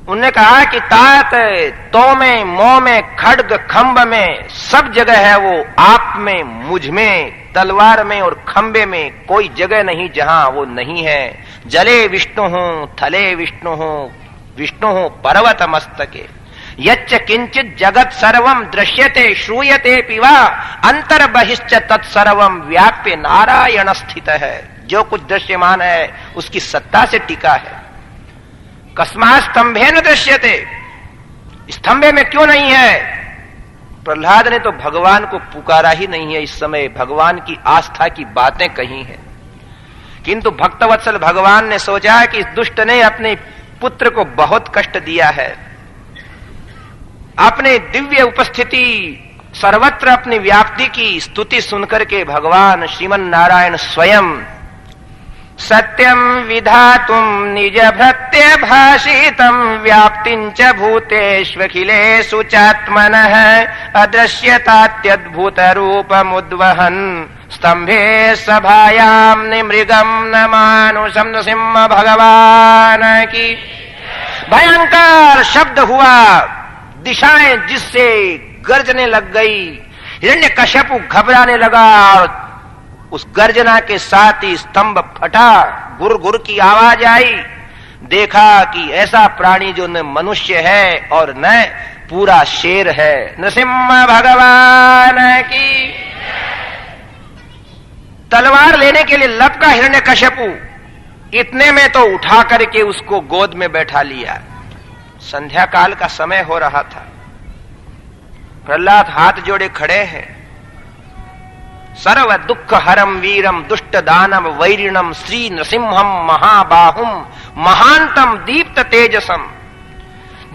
उनने कहा कि तात तो में, मोह में, खड्ग खंभ में, सब जगह है वो। आप में, मुझ में, तलवार में और खंबे में कोई जगह नहीं जहां वो नहीं है। जले विष्णु हूं, थले विष्णु हूं, विष्णु हूं पर्वत मस्तके। यच्च किंचित जगत सर्वम दृश्यते श्रूयते पिवा अंतर बहिश्च तत्सर्वम व्याप्य नारायण स्थित है। जो कुछ दृश्यमान है उसकी सत्ता से टिका है। कस्मात् स्तंभे न दृश्यते, स्तंभे में क्यों नहीं है। प्रहलाद ने तो भगवान को पुकारा ही नहीं है। इस समय भगवान की आस्था की बातें कही हैं, किंतु भक्तवत्सल भगवान ने सोचा कि इस दुष्ट ने अपने पुत्र को बहुत कष्ट दिया है। अपने दिव्य उपस्थिति सर्वत्र अपनी व्याप्ति की स्तुति सुनकर के भगवान श्रीमन नारायण स्वयं सत्यम विधातुम निज भृत्य भाषितम व्याप्तिंच भूतेष्वखिलेषु चात्मनः अदृश्यतात्यद्भुत रूपमुद्वहन् स्तंभे सभायां निमृगम न मानुषम नृसिंह भगवान की। भयंकर शब्द हुआ, दिशाएं जिससे गर्जने लग गई। हिरण्यकश्यपु घबराने लगा और उस गर्जना के साथ ही स्तंभ फटा, गुर गुर की आवाज आई। देखा कि ऐसा प्राणी जो न मनुष्य है और न पूरा शेर है। नृसिंह भगवान की। तलवार लेने के लिए लपका हिरण्यकश्यपु, इतने में तो उठा करके उसको गोद में बैठा लिया। संध्या काल का समय हो रहा था। प्रहलाद हाथ जोड़े खड़े हैं। सर्व दुख हरम वीरम दुष्ट दानव वैरिणम श्री नृसिंहम महाबाहुम महांतम दीप्त तेजसम,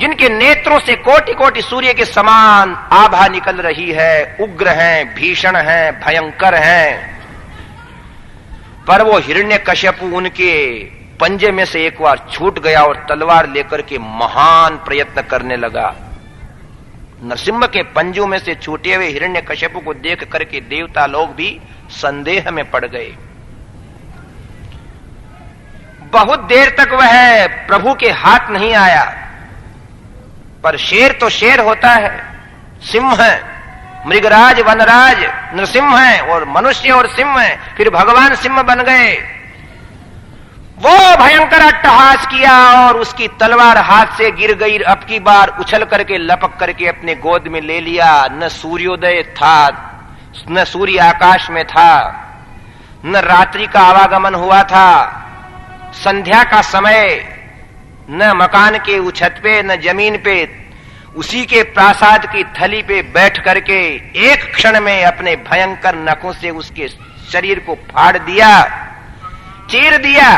जिनके नेत्रों से कोटि कोटि सूर्य के समान आभा निकल रही है। उग्र हैं, भीषण हैं, भयंकर हैं। पर वो हिरण्यकश्यपु उनके पंजे में से एक बार छूट गया और तलवार लेकर के महान प्रयत्न करने लगा। नरसिंह के पंजों में से छूटे हुए हिरण्यकश्यपु को देख करके देवता लोग भी संदेह में पड़ गए। बहुत देर तक वह प्रभु के हाथ नहीं आया। पर शेर तो शेर होता है, सिंह है, मृगराज वनराज नृसिंह है, और मनुष्य और सिंह है, फिर भगवान सिंह बन गए। वो भयंकर अट्टहास किया और उसकी तलवार हाथ से गिर गई। अब की बार उछल करके लपक करके अपने गोद में ले लिया। न सूर्योदय था, न सूर्य आकाश में था, न रात्रि का आवागमन हुआ था। संध्या का समय, न मकान के उछत पे न जमीन पे, उसी के प्रासाद की थली पे बैठ करके एक क्षण में अपने भयंकर नखों से उसके शरीर को फाड़ दिया, चीर दिया।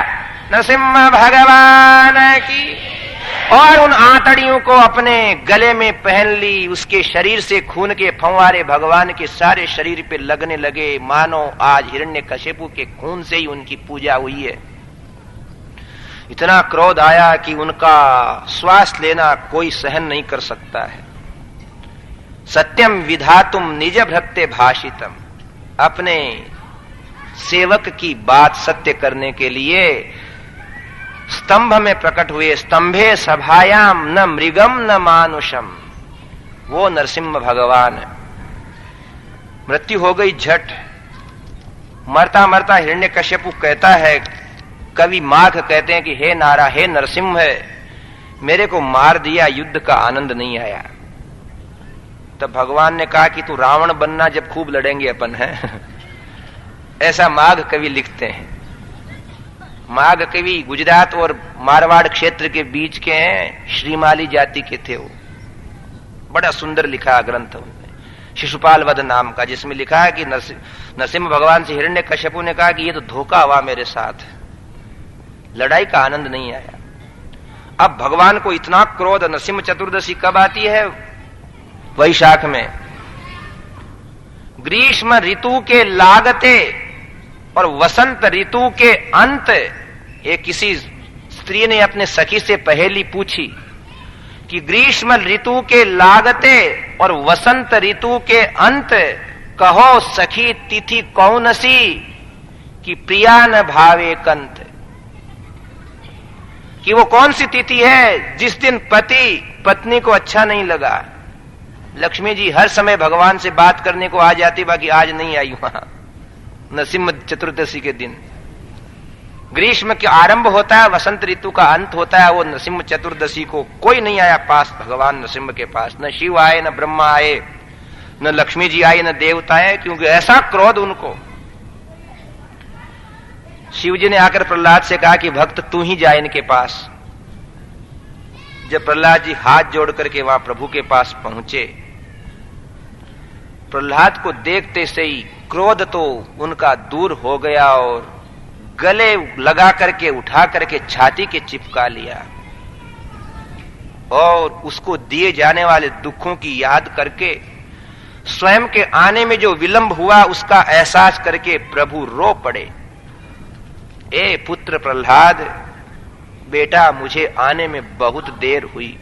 नरसिंह भगवान की। और उन आंतड़ियों को अपने गले में पहन ली। उसके शरीर से खून के फंवारे भगवान के सारे शरीर पे लगने लगे, मानो आज हिरण्यकश्यपु के खून से ही उनकी पूजा हुई है। इतना क्रोध आया कि उनका श्वास लेना कोई सहन नहीं कर सकता है। सत्यम विधातुम निज भृत्य भाषितम, अपने सेवक की बात सत्य करने के लिए स्तंभ में प्रकट हुए। स्तंभे सभायाम न मृगम न मानुषम, वो नरसिंह भगवान है। मृत्यु हो गई झट। मरता मरता हिरण्यकश्यपु कहता है, कवि माघ कहते हैं कि हे नारा, हे नरसिंह है, मेरे को मार दिया, युद्ध का आनंद नहीं आया। तब भगवान ने कहा कि तू रावण बनना जब खूब लड़ेंगे अपन है। ऐसा माघ कवि लिखते हैं। माघ कवि गुजरात और मारवाड़ क्षेत्र के बीच के हैं, श्रीमाली जाति के थे वो। बड़ा सुंदर लिखा ग्रंथ उन्होंने, शिशुपाल वध नाम का, जिसमें लिखा है कि नरसिंह भगवान से हिरण्यकश्यपु ने कहा कि ये तो धोखा हुआ मेरे साथ, लड़ाई का आनंद नहीं आया। अब भगवान को इतना क्रोध, नरसिंह चतुर्दशी कब आती है? वैशाख में। ग्रीष्म ऋतु के लागते और वसंत ऋतु के अंत। एक किसी स्त्री ने अपने सखी से पहेली पूछी कि ग्रीष्म ऋतु के लागते और वसंत ऋतु के अंत, कहो सखी तिथि कौन सी कि प्रिया न भावे कंत। कि वो कौन सी तिथि है जिस दिन पति पत्नी को अच्छा नहीं लगा। लक्ष्मी जी हर समय भगवान से बात करने को आ जाती, बाकी आज नहीं आई वहां नरसिंह चतुर्दशी के दिन। ग्रीष्म के आरंभ होता है, वसंत ऋतु का अंत होता है, वो नरसिंह चतुर्दशी को कोई नहीं आया पास, भगवान नरसिंह के पास। न शिव आए, न ब्रह्मा आए, न लक्ष्मी जी आई, न देवता आए, क्योंकि ऐसा क्रोध उनको। शिव जी ने आकर प्रहलाद से कहा कि भक्त तू ही जा इनके पास। जब प्रहलाद जी हाथ जोड़ करके वहां प्रभु के पास पहुंचे, प्रहलाद को देखते से ही क्रोध तो उनका दूर हो गया और गले लगा करके उठा करके छाती के चिपका लिया और उसको दिए जाने वाले दुखों की याद करके, स्वयं के आने में जो विलंब हुआ उसका एहसास करके प्रभु रो पड़े। ए पुत्र प्रहलाद, बेटा मुझे आने में बहुत देर हुई।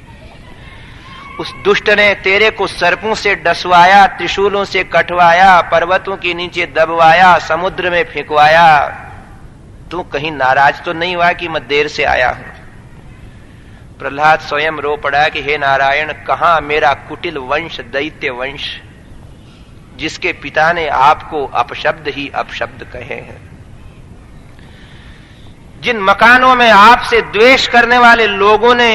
उस दुष्ट ने तेरे को सर्पों से डसवाया, त्रिशूलों से कटवाया, पर्वतों के नीचे दबवाया, समुद्र में फेंकवाया। तू कहीं नाराज तो नहीं हुआ कि मैं देर से आया हूं? प्रहलाद स्वयं रो पड़ा कि हे नारायण, कहां मेरा कुटिल वंश, दैत्य वंश, जिसके पिता ने आपको अपशब्द ही अपशब्द कहे हैं। जिन मकानों में आपसे द्वेष करने वाले लोगों ने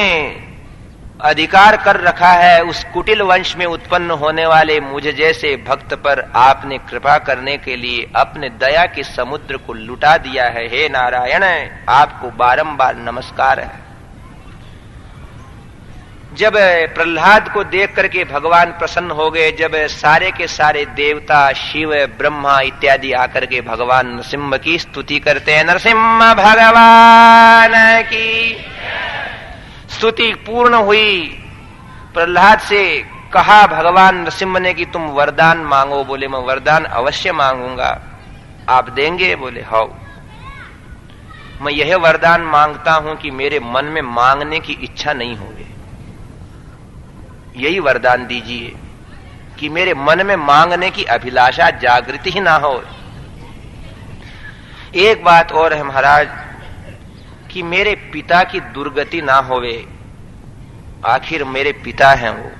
अधिकार कर रखा है, उस कुटिल वंश में उत्पन्न होने वाले मुझ जैसे भक्त पर आपने कृपा करने के लिए अपने दया के समुद्र को लुटा दिया है। हे नारायण, आपको बारंबार नमस्कार है। जब प्रहलाद को देख करके भगवान प्रसन्न हो गए, जब सारे के सारे देवता, शिव, ब्रह्मा इत्यादि आकर के भगवान नरसिंह की स्तुति करते हैं। नरसिंह भगवान की स्तुति पूर्ण हुई। प्रहलाद से कहा भगवान नरसिंह ने कि तुम वरदान मांगो। बोले मैं वरदान अवश्य मांगूंगा। आप देंगे? बोले हाँ। मैं यह वरदान मांगता हूं कि मेरे मन में मांगने की इच्छा नहीं होगी। यही वरदान दीजिए कि मेरे मन में मांगने की अभिलाषा जागृति ही ना हो। एक बात और है महाराज, कि मेरे पिता की दुर्गति ना होवे। आखिर मेरे पिता हैं वो।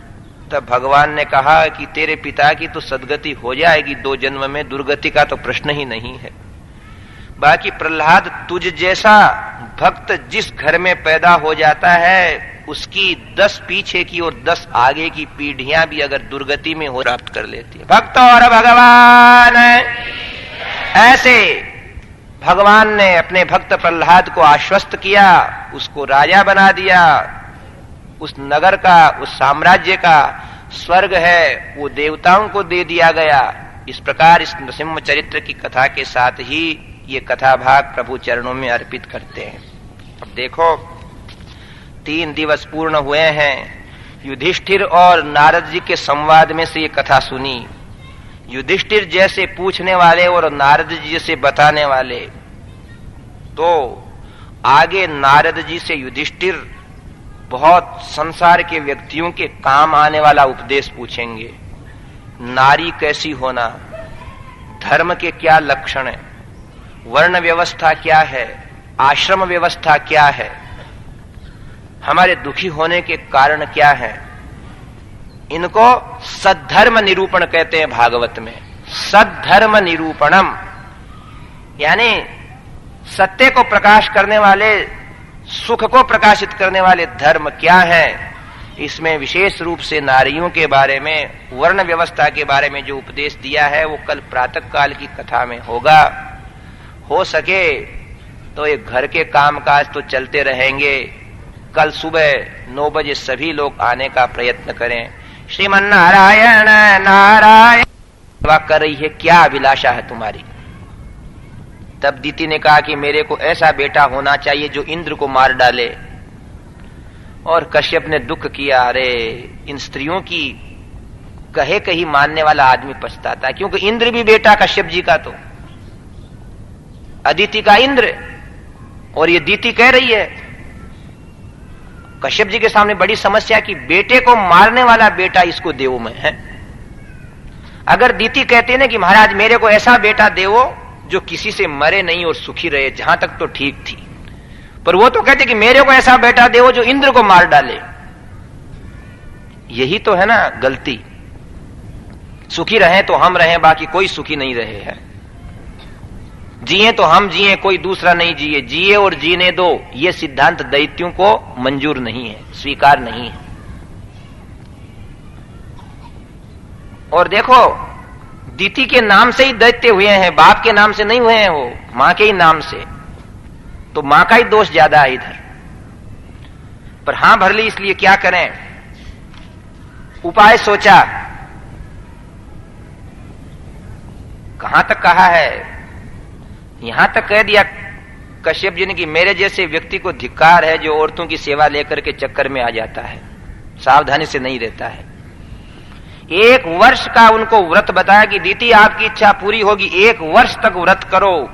तब भगवान ने कहा कि तेरे पिता की तो सदगति हो जाएगी 2 जन्म में, दुर्गति का तो प्रश्न ही नहीं है। बाकी प्रहलाद, तुझ जैसा भक्त जिस घर में पैदा हो जाता है, उसकी 10 पीछे की और 10 आगे की पीढ़ियां भी अगर दुर्गति में हो प्राप्त कर लेती है। भक्त और भगवान ऐसे भगवान ने अपने भक्त प्रहलाद को आश्वस्त किया, उसको राजा बना दिया। उस नगर का, उस साम्राज्य का स्वर्ग है वो देवताओं को दे दिया गया। इस प्रकार इस नरसिंह चरित्र की कथा के साथ ही ये कथा भाग प्रभु चरणों में अर्पित करते हैं। अब देखो, 3 दिवस पूर्ण हुए हैं। युधिष्ठिर और नारद जी के संवाद में से ये कथा सुनी। युधिष्ठिर जैसे पूछने वाले और नारद जी जैसे बताने वाले। तो आगे नारद जी से युधिष्ठिर बहुत संसार के व्यक्तियों के काम आने वाला उपदेश पूछेंगे। नारी कैसी होना, धर्म के क्या लक्षण है, वर्ण व्यवस्था क्या है, आश्रम व्यवस्था क्या है, हमारे दुखी होने के कारण क्या है। इनको सद्धर्म निरूपण कहते हैं भागवत में। सद्धर्म निरूपणम यानी सत्य को प्रकाश करने वाले सुख को प्रकाशित करने वाले धर्म क्या है, इसमें विशेष रूप से नारियों के बारे में, वर्ण व्यवस्था के बारे में जो उपदेश दिया है वो कल प्रातः काल की कथा में होगा। हो सके तो ये घर के कामकाज तो चलते रहेंगे, कल सुबह 9 बजे सभी लोग आने का प्रयत्न करें। श्रीमन नारायण नारायण सेवा कर रही है, क्या अभिलाषा है तुम्हारी? तब दीति ने कहा कि मेरे को ऐसा बेटा होना चाहिए जो इंद्र को मार डाले। और कश्यप ने दुख किया, अरे इन स्त्रियों की कहे कहीं मानने वाला आदमी पछताता है, क्योंकि इंद्र भी बेटा कश्यप जी का, तो अदिति का इंद्र, और ये दीति कह रही है। कश्यप जी के सामने बड़ी समस्या कि बेटे को मारने वाला बेटा इसको देवो में है। अगर दीति कहते ना कि महाराज मेरे को ऐसा बेटा देवो जो किसी से मरे नहीं और सुखी रहे, जहां तक तो ठीक थी, पर वो तो कहते कि मेरे को ऐसा बेटा देवो जो इंद्र को मार डाले। यही तो है ना गलती। सुखी रहे तो हम रहें, बाकी कोई सुखी नहीं रहे हैं। जिए तो हम जिए, कोई दूसरा नहीं जिए, जिए और जीने दो, ये सिद्धांत दैत्यों को मंजूर नहीं है, स्वीकार नहीं है। और देखो दीति के नाम से ही दैत्य हुए हैं, बाप के नाम से नहीं हुए हैं, वो मां के ही नाम से, तो मां का ही दोष ज्यादा है इधर। पर हां भर ली, इसलिए क्या करें? उपाय सोचा, कहां तक कहा है? यहां तक कह दिया कश्यप जी ने कि मेरे जैसे व्यक्ति को धिक्कार है जो औरतों की सेवा लेकर के चक्कर में आ जाता है, सावधानी से नहीं रहता है। 1 वर्ष का उनको व्रत बताया कि दीति आपकी इच्छा पूरी होगी, 1 वर्ष तक व्रत करो,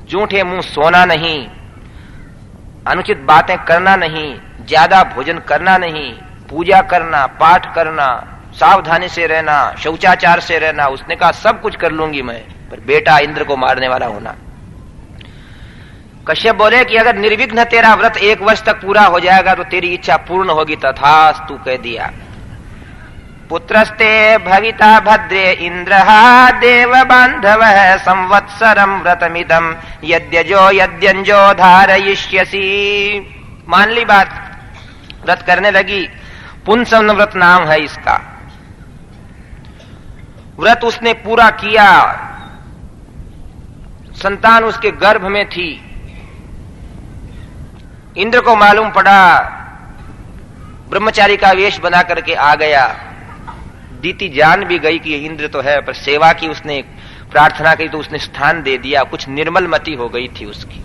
झूठे मुंह सोना नहीं, अनुचित बातें करना नहीं, ज्यादा भोजन करना नहीं, पूजा करना, पाठ करना, सावधानी से रहना, शौचाचार से रहना। उसने कहा सब कुछ कर लूंगी मैं, पर बेटा इंद्र को मारने वाला होना। कश्यप बोले कि अगर निर्विघ्न तेरा व्रत 1 वर्ष तक पूरा हो जाएगा तो तेरी इच्छा पूर्ण होगी। तथास्तु कह दिया। पुत्रस्ते भविता भद्रे इंद्रहा देव बांधव संवत्सरम व्रतमिदम यद्यजो यद्यंजो धारयिष्यसि। मान ली बात, व्रत करने लगी। पुंसवन व्रत नाम है इसका। व्रत उसने पूरा किया, संतान उसके गर्भ में थी। इंद्र को मालूम पड़ा, ब्रह्मचारी का वेश बना करके आ गया। दीति जान भी गई कि इंद्र तो है, पर सेवा की उसने प्रार्थना की तो उसने स्थान दे दिया। कुछ निर्मल मति हो गई थी उसकी।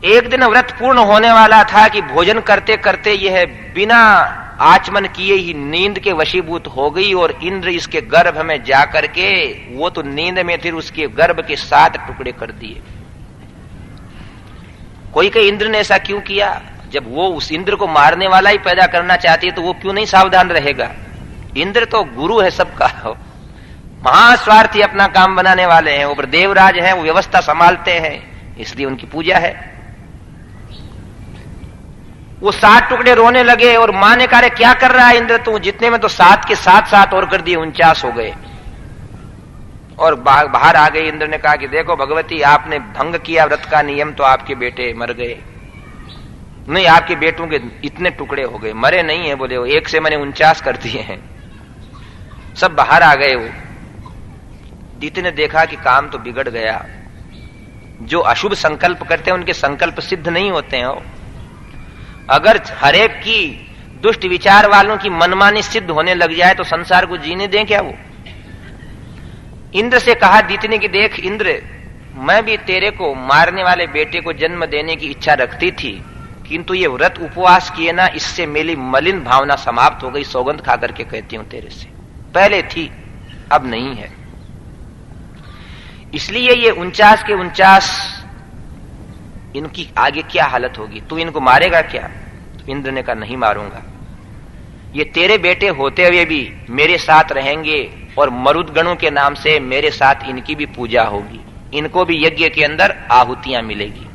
एक दिन व्रत पूर्ण होने वाला था कि भोजन करते करते यह बिना आचमन किए ही नींद के वशीभूत हो गई और इंद्र इसके गर्भ में जाकर के, वो तो नींद में फिर उसके गर्भ के 7 टुकड़े कर दिए। कोई कहे इंद्र ने ऐसा क्यों किया? जब वो उस इंद्र को मारने वाला ही पैदा करना चाहती है तो वो क्यों नहीं सावधान रहेगा? इंद्र तो गुरु है सबका, महास्वार्थी अपना काम बनाने वाले हैं। ऊपर देवराज हैं, वो व्यवस्था संभालते हैं, इसलिए उनकी पूजा है। वो 7 टुकड़े रोने लगे और मां ने कहा क्या कर रहा है इंद्र तू? जितने में तो 7 के 7 और कर दिए, 49 हो गए। और बाहर आ गए। इंद्र ने कहा कि देखो भगवती, आपने भंग किया व्रत का नियम तो आपके बेटे मर गए। नहीं, आपके बेटों के इतने टुकड़े हो गए। मरे नहीं है, बोले वो 1 से मैंने 49 कर दिए हैं। सब बाहर आ गए। वो दीति ने देखा कि काम तो बिगड़ गया। जो अशुभ संकल्प करते हैं उनके संकल्प सिद्ध नहीं होते हैं। अगर हरेक की दुष्ट विचार वालों की मनमानी सिद्ध होने लग जाए तो संसार को जीने दें क्या वो? इंद्र से कहा दीति ने कि देख इंद्र, मैं भी तेरे को मारने वाले बेटे को जन्म देने की इच्छा रखती थी, किंतु ये व्रत उपवास किए ना, इससे मेरी मलिन भावना समाप्त हो गई। सौगंध खा करके कहती हूं तेरे से, पहले थी अब नहीं है। इसलिए ये 49 के 49 इनकी आगे क्या हालत होगी? तू इनको मारेगा क्या? तो इंद्र ने कहा नहीं मारूंगा। ये तेरे बेटे होते हुए भी मेरे साथ रहेंगे और मरुदगणों के नाम से मेरे साथ इनकी भी पूजा होगी। इनको भी यज्ञ के अंदर आहुतियां मिलेगी।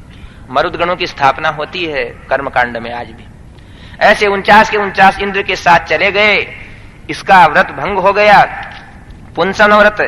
मरुदगणों की स्थापना होती है कर्मकांड में आज भी। ऐसे 49 के 49 इंद्र के साथ चले गए। इसका व्रत भंग हो गया। पुंसन व्रत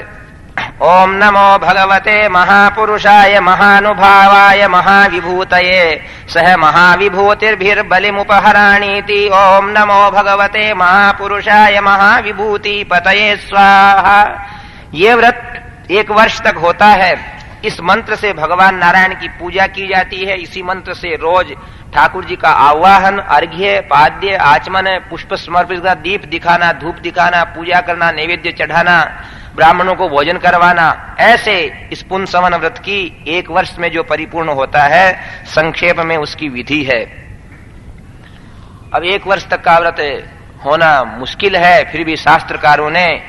ओम नमो भगवते महापुरुषाय महानुभावाय महाविभूतये सह महाविभूतिर्भिर्बलिमुपहराणीति। ओम नमो भगवते महापुरुषाय महाविभूति पतये स्वाहा। ये व्रत 1 वर्ष तक होता है। इस मंत्र से भगवान नारायण की पूजा की जाती है। इसी मंत्र से रोज ठाकुर जी का आवाहन, अर्घ्य, पाद्य, आचमन, पुष्प समर्पित करना, दीप दिखाना, धूप दिखाना, पूजा करना, नैवेद्य चढ़ाना, ब्राह्मणों को भोजन करवाना, ऐसे इस पुण्य समन व्रत की 1 वर्ष में जो परिपूर्ण होता है, संक्षेप में उसकी विधि है। अब 1 वर्ष तक का व्रत होना मुश्किल है, फिर भी शास्त्रकारों ने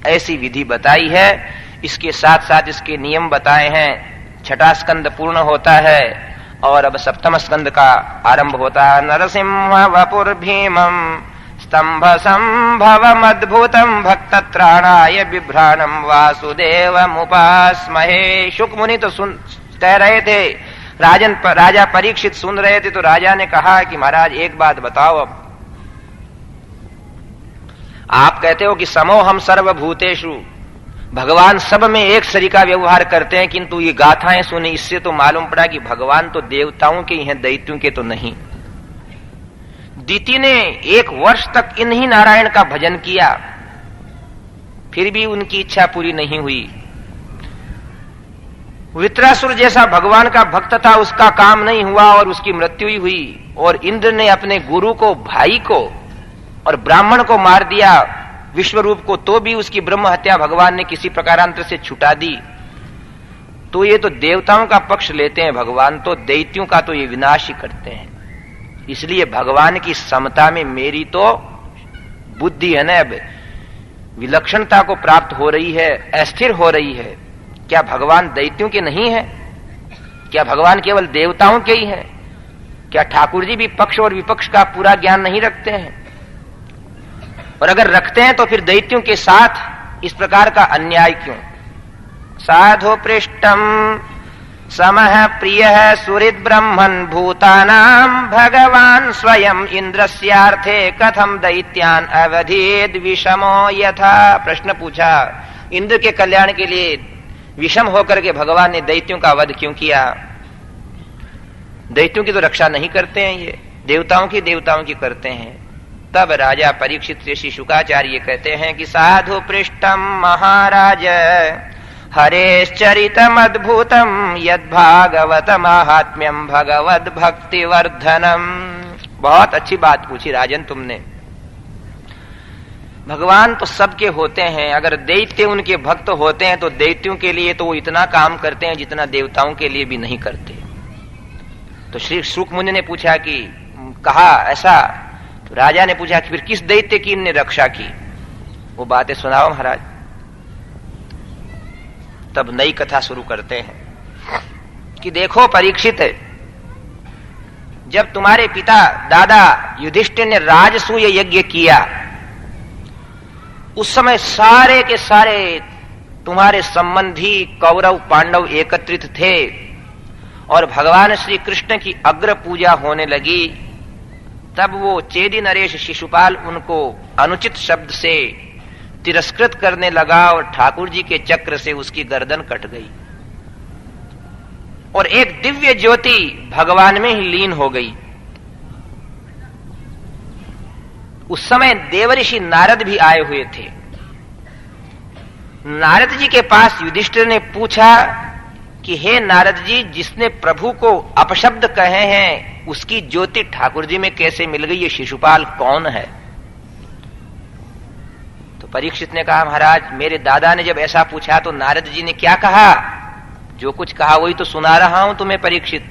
ऐसी विधि बताई है। इसके साथ साथ इसके नियम बताए हैं। 6वां स्कंद पूर्ण होता है और अब 7वां स्कंद का आरंभ होता है। नरसिंह वपुर भीमम स्तंभ संभवम अद्भुतम भक्त त्राणाय बिभ्राणम वासुदेवम उपास्महे। शुक मुनि तो कह रहे थे, राजा परीक्षित सुन रहे थे, तो राजा ने कहा कि महाराज एक बात बताओ, अब आप कहते हो कि समो हम सर्वभूतेषु, भगवान सब में एक सरीका व्यवहार करते हैं, किंतु ये गाथाएं सुनी, इससे तो मालूम पड़ा कि भगवान तो देवताओं के ही हैं, दैत्यों के तो नहीं। दीति ने 1 वर्ष तक इन्हीं नारायण का भजन किया, फिर भी उनकी इच्छा पूरी नहीं हुई। वृत्रासुर जैसा भगवान का भक्त था, उसका काम नहीं हुआ और उसकी मृत्यु ही हुई। और इंद्र ने अपने गुरु को, भाई को और ब्राह्मण को मार दिया, विश्वरूप को, तो भी उसकी ब्रह्म हत्या भगवान ने किसी प्रकारांतर से छुटा दी। तो ये तो देवताओं का पक्ष लेते हैं भगवान, तो दैत्यों का तो ये विनाश ही करते हैं। इसलिए भगवान की समता में मेरी तो बुद्धि है ना, अब विलक्षणता को प्राप्त हो रही है, अस्थिर हो रही है। क्या भगवान दैत्यों के नहीं है? क्या भगवान केवल देवताओं के ही हैं? क्या ठाकुर जी भी पक्ष और विपक्ष का पूरा ज्ञान नहीं रखते हैं? और अगर रखते हैं तो फिर दैत्यों के साथ इस प्रकार का अन्याय क्यों? साधु पृष्ठम समः प्रियः सुहृद ब्रह्मन् भूतानां भगवान स्वयं इंद्रस्यार्थे कथम दैत्यान अवधीत विषमो यथा। प्रश्न पूछा, इंद्र के कल्याण के लिए विषम होकर के भगवान ने दैत्यों का वध क्यों किया? दैत्यों की तो रक्षा नहीं करते हैं, ये देवताओं की करते हैं। तब राजा परीक्षित ऋषि शुकाचार्य कहते हैं कि साधु पृष्ठम महाराज हरेश्चरितम अद्भुतम यद्भागवत महात्म्यम भगवद भक्ति वर्धनम। बहुत अच्छी बात पूछी राजन तुमने। भगवान तो सबके होते हैं, अगर दैत्य उनके भक्त होते हैं तो दैत्यों के लिए तो वो इतना काम करते हैं जितना देवताओं के लिए भी नहीं करते। तो श्री शुक मुनि ने पूछा कि कहा ऐसा, तो राजा ने पूछा कि फिर किस दैत्य की इनने रक्षा की? वो बातें सुनाओ महाराज। तब नई कथा शुरू करते हैं कि देखो परीक्षित, जब तुम्हारे पिता दादा युधिष्ठिर ने राजसूय यज्ञ किया, उस समय सारे के सारे तुम्हारे संबंधी कौरव पांडव एकत्रित थे और भगवान श्री कृष्ण की अग्र पूजा होने लगी। तब वो चेदी नरेश शिशुपाल उनको अनुचित शब्द से तिरस्कृत करने लगा और ठाकुर जी के चक्र से उसकी गर्दन कट गई और एक दिव्य ज्योति भगवान में ही लीन हो गई। उस समय देवऋषि नारद भी आए हुए थे। नारद जी के पास युधिष्ठिर ने पूछा कि हे नारद जी, जिसने प्रभु को अपशब्द कहे हैं उसकी ज्योति ठाकुर जी में कैसे मिल गई? ये शिशुपाल कौन है? तो परीक्षित ने कहा, महाराज मेरे दादा ने जब ऐसा पूछा तो नारद जी ने क्या कहा? जो कुछ कहा वही तो सुना रहा हूं तुम्हें परीक्षित।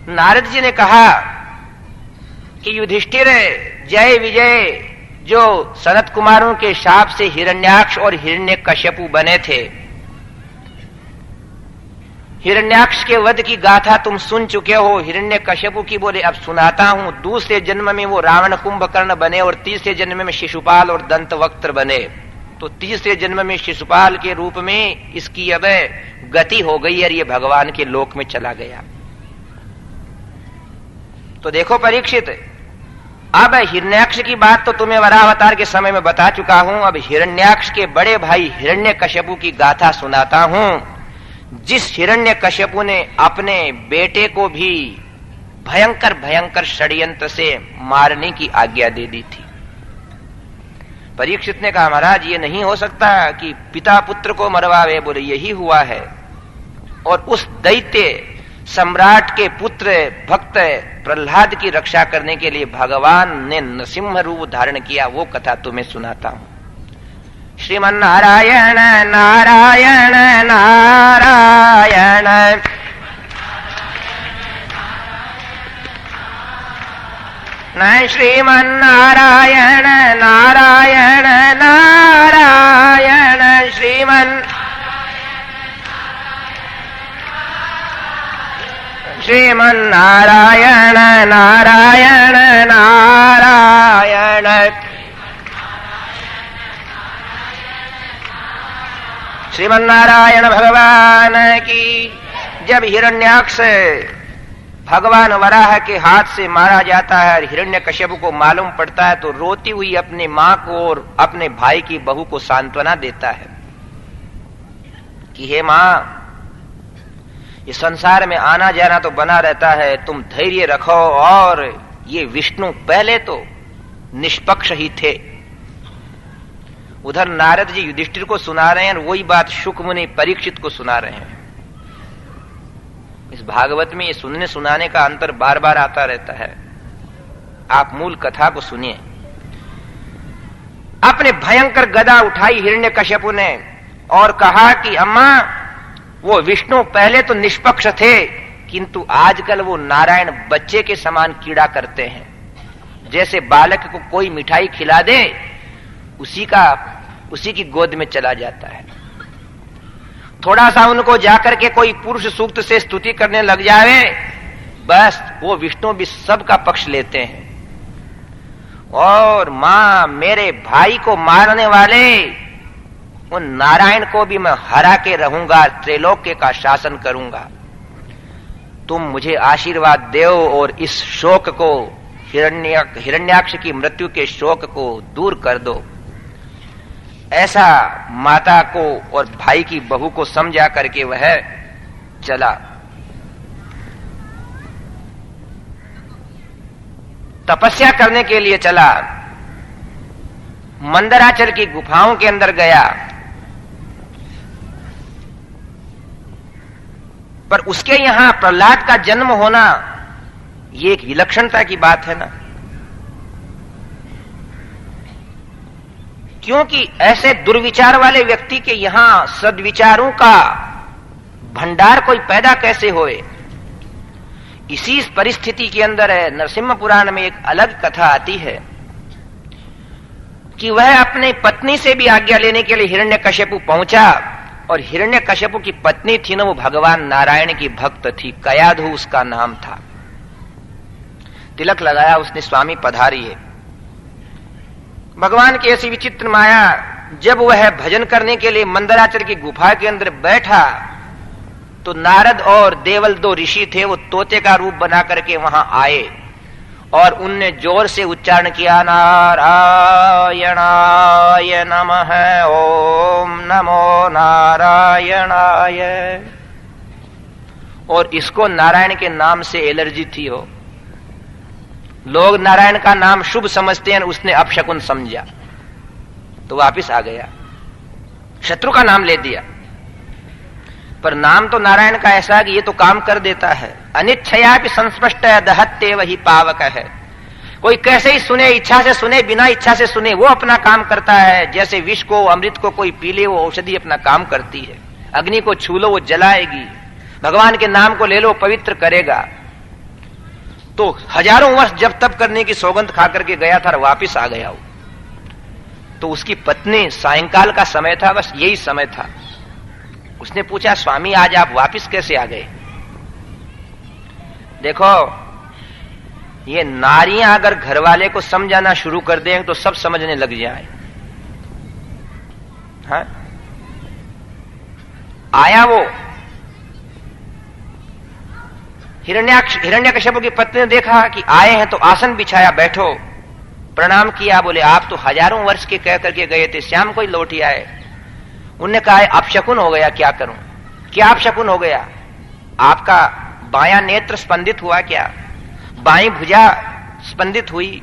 नारद जी ने कहा कि युधिष्ठिर जय विजय जो सनत कुमारों के शाप से हिरण्याक्ष और हिरण्यकश्यपु बने थे, हिरण्याक्ष के वध की गाथा तुम सुन चुके हो। हिरण्यकश्यपु की बोले अब सुनाता हूं। दूसरे जन्म में वो रावण कुंभकर्ण बने और तीसरे जन्म में शिशुपाल और दंतवक्त्र बने। तो तीसरे जन्म में शिशुपाल के रूप में इसकी अब गति हो गई और ये भगवान के लोक में चला गया। तो देखो परीक्षित, अब हिरण्याक्ष की बात तो तुम्हें वराहावतार के समय में बता चुका हूं। अब हिरण्याक्ष के बड़े भाई हिरण्यकश्यपु की गाथा सुनाता हूं, जिस हिरण्यकश्यपु ने अपने बेटे को भी भयंकर भयंकर षड्यंत्र से मारने की आज्ञा दे दी थी। परीक्षित ने कहा, महाराज ये नहीं हो सकता कि पिता पुत्र को मरवावे। बोले यही हुआ है। और उस दैत्य सम्राट के पुत्र भक्त प्रहलाद की रक्षा करने के लिए भगवान ने नरसिंह रूप धारण किया, वो कथा तुम्हें सुनाता हूं। श्रीमन नारायण नारायण नारायण न श्रीमन नारायण नारायण नारायण श्रीमन नारायण नारायण नारायण श्रीमन नारायण भगवान की। जब हिरण्याक्ष भगवान वराह के हाथ से मारा जाता है और हिरण्यकश्यप को मालूम पड़ता है, तो रोती हुई अपनी मां को और अपने भाई की बहू को सांत्वना देता है कि हे मां, ये संसार में आना जाना तो बना रहता है, तुम धैर्य रखो। और ये विष्णु पहले तो निष्पक्ष ही थे। उधर नारद जी युधिष्ठिर को सुना रहे हैं और वही बात शुक मुनि परीक्षित को सुना रहे हैं। इस भागवत में ये सुनने सुनाने का अंतर बार बार आता रहता है। आप मूल कथा को सुनिए। अपने भयंकर गदा उठाई हिरण्यकश्यपु ने और कहा कि अम्मा, वो विष्णु पहले तो निष्पक्ष थे, किंतु आजकल वो नारायण बच्चे के समान कीड़ा करते हैं। जैसे बालक को कोई मिठाई खिला दे, उसी की गोद में चला जाता है। थोड़ा सा उनको जाकर के कोई पुरुष सूक्त से स्तुति करने लग जावे, बस वो विष्णु भी सबका पक्ष लेते हैं। और मां, मेरे भाई को मारने वाले उन नारायण को भी मैं हरा के रहूंगा, त्रैलोक्य का शासन करूंगा। तुम मुझे आशीर्वाद दो और इस शोक को, हिरण्याक्ष की मृत्यु के शोक को दूर कर दो। ऐसा माता को और भाई की बहू को समझा करके वह चला। तपस्या करने के लिए चला। मंदराचल की गुफाओं के अंदर गया, पर उसके यहां प्रहलाद का जन्म होना ये एक विलक्षणता की बात है ना। क्योंकि ऐसे दुर्विचार वाले व्यक्ति के यहां सद्विचारों का भंडार कोई पैदा कैसे होए। इसी परिस्थिति के अंदर है नरसिंह पुराण में एक अलग कथा आती है कि वह अपने पत्नी से भी आज्ञा लेने के लिए हिरण्यकश्यपु पहुंचा। और हिरण्यकश्यपु की पत्नी थी ना, वो भगवान नारायण की भक्त थी, कयाधु उसका नाम था। तिलक लगाया उसने, स्वामी पधारिए। भगवान की ऐसी विचित्र माया। जब वह भजन करने के लिए मंदराचल की गुफा के अंदर बैठा, तो नारद और देवल दो ऋषि थे, वो तोते का रूप बना करके वहां आए और उनने जोर से उच्चारण किया, नारायणाय नमः, ओम नमो नारायणाय। और इसको नारायण के नाम से एलर्जी थी हो। लोग नारायण का नाम शुभ समझते हैं, उसने अपशकुन समझा तो वापिस आ गया, शत्रु का नाम ले दिया। पर नाम तो नारायण का ऐसा है कि ये तो काम कर देता है। अनिच्छया भी संस्पष्ट दहत्ते वही पावक है। कोई कैसे ही सुने, इच्छा से सुने, बिना इच्छा से सुने, वो अपना काम करता है। जैसे विष को, अमृत को कोई पी ले, वो औषधि अपना काम करती है। अग्नि को छू लो, वो जलाएगी। भगवान के नाम को ले लो, पवित्र करेगा। तो हजारों वर्ष जब तप करने की सौगंध खा करके गया था और वापिस आ गया वो। तो उसकी पत्नी, सायंकाल का समय था, बस यही समय था, उसने पूछा, स्वामी आज आप वापिस कैसे आ गए? देखो, ये नारियां अगर घर वाले को समझाना शुरू कर दें तो सब समझने लग जाए। हाँ? आया वो हिरण्यकश्यप की पत्नी ने देखा कि आए हैं तो आसन बिछाया, बैठो। प्रणाम किया। बोले आप तो हजारों वर्ष के कह करके गए थे, श्याम को ही लौट ही आए। उनने कहा अपशकुन हो गया, क्या करूं? क्या अपशकुन हो गया? आपका बायां नेत्र स्पंदित हुआ क्या? बाईं भुजा स्पंदित हुई?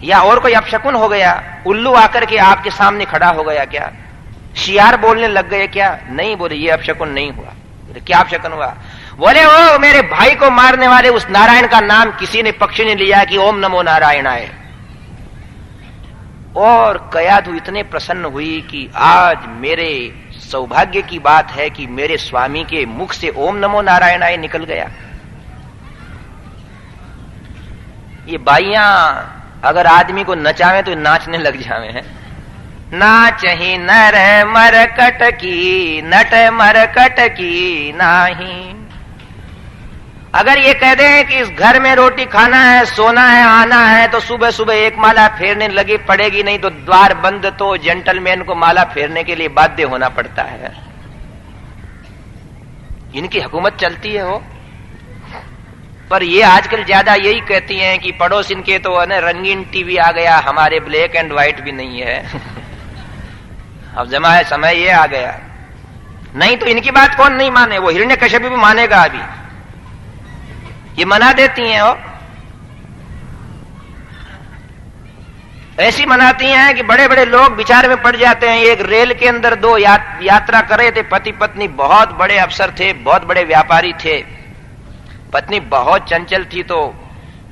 या और कोई अपशकुन हो गया? उल्लू आकर के आपके सामने खड़ा हो गया क्या? शियार बोलने लग गए क्या? नहीं। बोले ये अपशकुन नहीं हुआ। बोले क्या अपशकुन हुआ? बोले ओ मेरे भाई को मारने वाले उस नारायण का नाम किसी ने पक्षी ने लिया कि ओम नमो नारायणाय। और कयाधु इतने प्रसन्न हुई कि आज मेरे सौभाग्य की बात है कि मेरे स्वामी के मुख से ओम नमो नारायणाय निकल गया। ये बाइयां अगर आदमी को नचावे तो नाचने लग जावे हैं। नाचही नर मरकट की, नट मरकट की नाही। अगर ये कह दें कि इस घर में रोटी खाना है, सोना है, आना है, तो सुबह सुबह एक माला फेरने लगी पड़ेगी, नहीं तो द्वार बंद, तो जेंटलमैन को माला फेरने के लिए बाध्य होना पड़ता है। इनकी हुकूमत चलती है हो। पर ये आजकल ज्यादा यही कहती हैं कि पड़ोस इनके तो है रंगीन टीवी आ गया, हमारे ब्लैक एंड व्हाइट भी नहीं है। अब जमा है समय ये आ गया। नहीं तो इनकी बात कौन नहीं माने? वो हिरण्यकश्यप भी मानेगा। अभी ये मना देती हैं। और ऐसी मनाती हैं कि बड़े बड़े लोग विचार में पड़ जाते हैं। एक रेल के अंदर दो यात्रा कर रहे थे, पति पत्नी, बहुत बड़े अफसर थे, बहुत बड़े व्यापारी थे। पत्नी बहुत चंचल थी, तो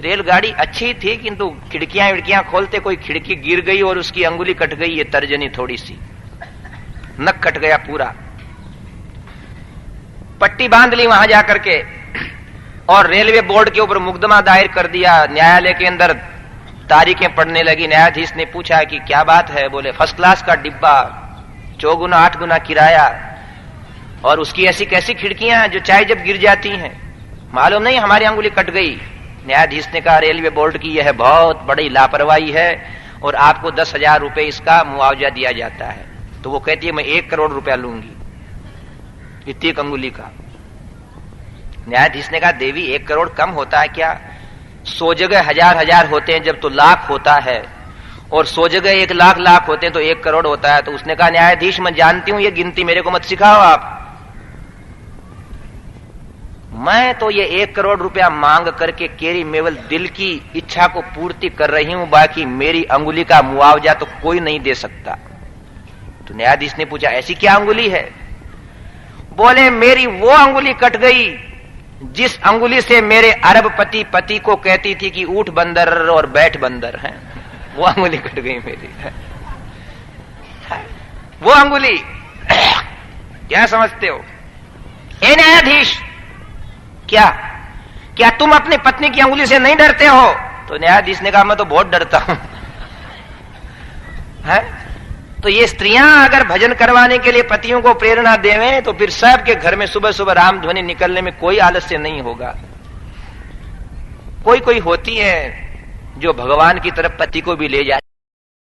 रेलगाड़ी अच्छी थी, किंतु खिड़कियां खोलते कोई खिड़की गिर गई और उसकी अंगुली कट गई, ये तर्जनी थोड़ी सी, नक कट गया पूरा। पट्टी बांध ली वहां जाकर के और रेलवे बोर्ड के ऊपर मुकदमा दायर कर दिया। न्यायालय के अंदर तारीखें पढ़ने लगी। न्यायाधीश ने पूछा कि क्या बात है? बोले फर्स्ट क्लास का डिब्बा, 4 गुना 8 गुना किराया, और उसकी ऐसी कैसी खिड़कियां हैं जो चाहे जब गिर जाती हैं? मालूम नहीं, हमारी अंगुली कट गई। न्यायाधीश ने कहा रेलवे बोर्ड की यह बहुत बड़ी लापरवाही है और आपको 10,000 रुपए इसका मुआवजा दिया जाता है। तो वो कहती है मैं 1 करोड़ रुपया लूंगी इतनी अंगुली का। न्यायाधीश ने कहा देवी 1 करोड़ कम होता है क्या? 100 जगह 1000 होते हैं जब तो लाख होता है, और 100 जगह 1 लाख होते हैं तो 1 करोड़ होता है। तो उसने कहा न्यायाधीश मैं जानती हूं ये गिनती, मेरे को मत सिखाओ आप। मैं तो ये 1 करोड़ रुपया मांग करके केवल दिल की इच्छा को पूर्ति कर रही हूं, बाकी मेरी अंगुली का मुआवजा तो कोई नहीं दे सकता। तो न्यायाधीश ने पूछा ऐसी क्या अंगुली है? बोले मेरी वो अंगुली कट गई जिस अंगुली से मेरे अरबपति पति को कहती थी कि ऊठ बंदर और बैठ बंदर है, वो अंगुली कट गई मेरी। वो अंगुली क्या समझते हो? ए न्यायाधीश, क्या तुम अपनी पत्नी की अंगुली से नहीं डरते हो? तो न्यायाधीश ने कहा मैं तो बहुत डरता हूं। है? तो ये स्त्रियां अगर भजन करवाने के लिए पतियों को प्रेरणा देवें तो फिर सबके घर में सुबह सुबह राम ध्वनि निकलने में कोई आलस्य नहीं होगा। कोई होती है जो भगवान की तरफ पति को भी ले जाती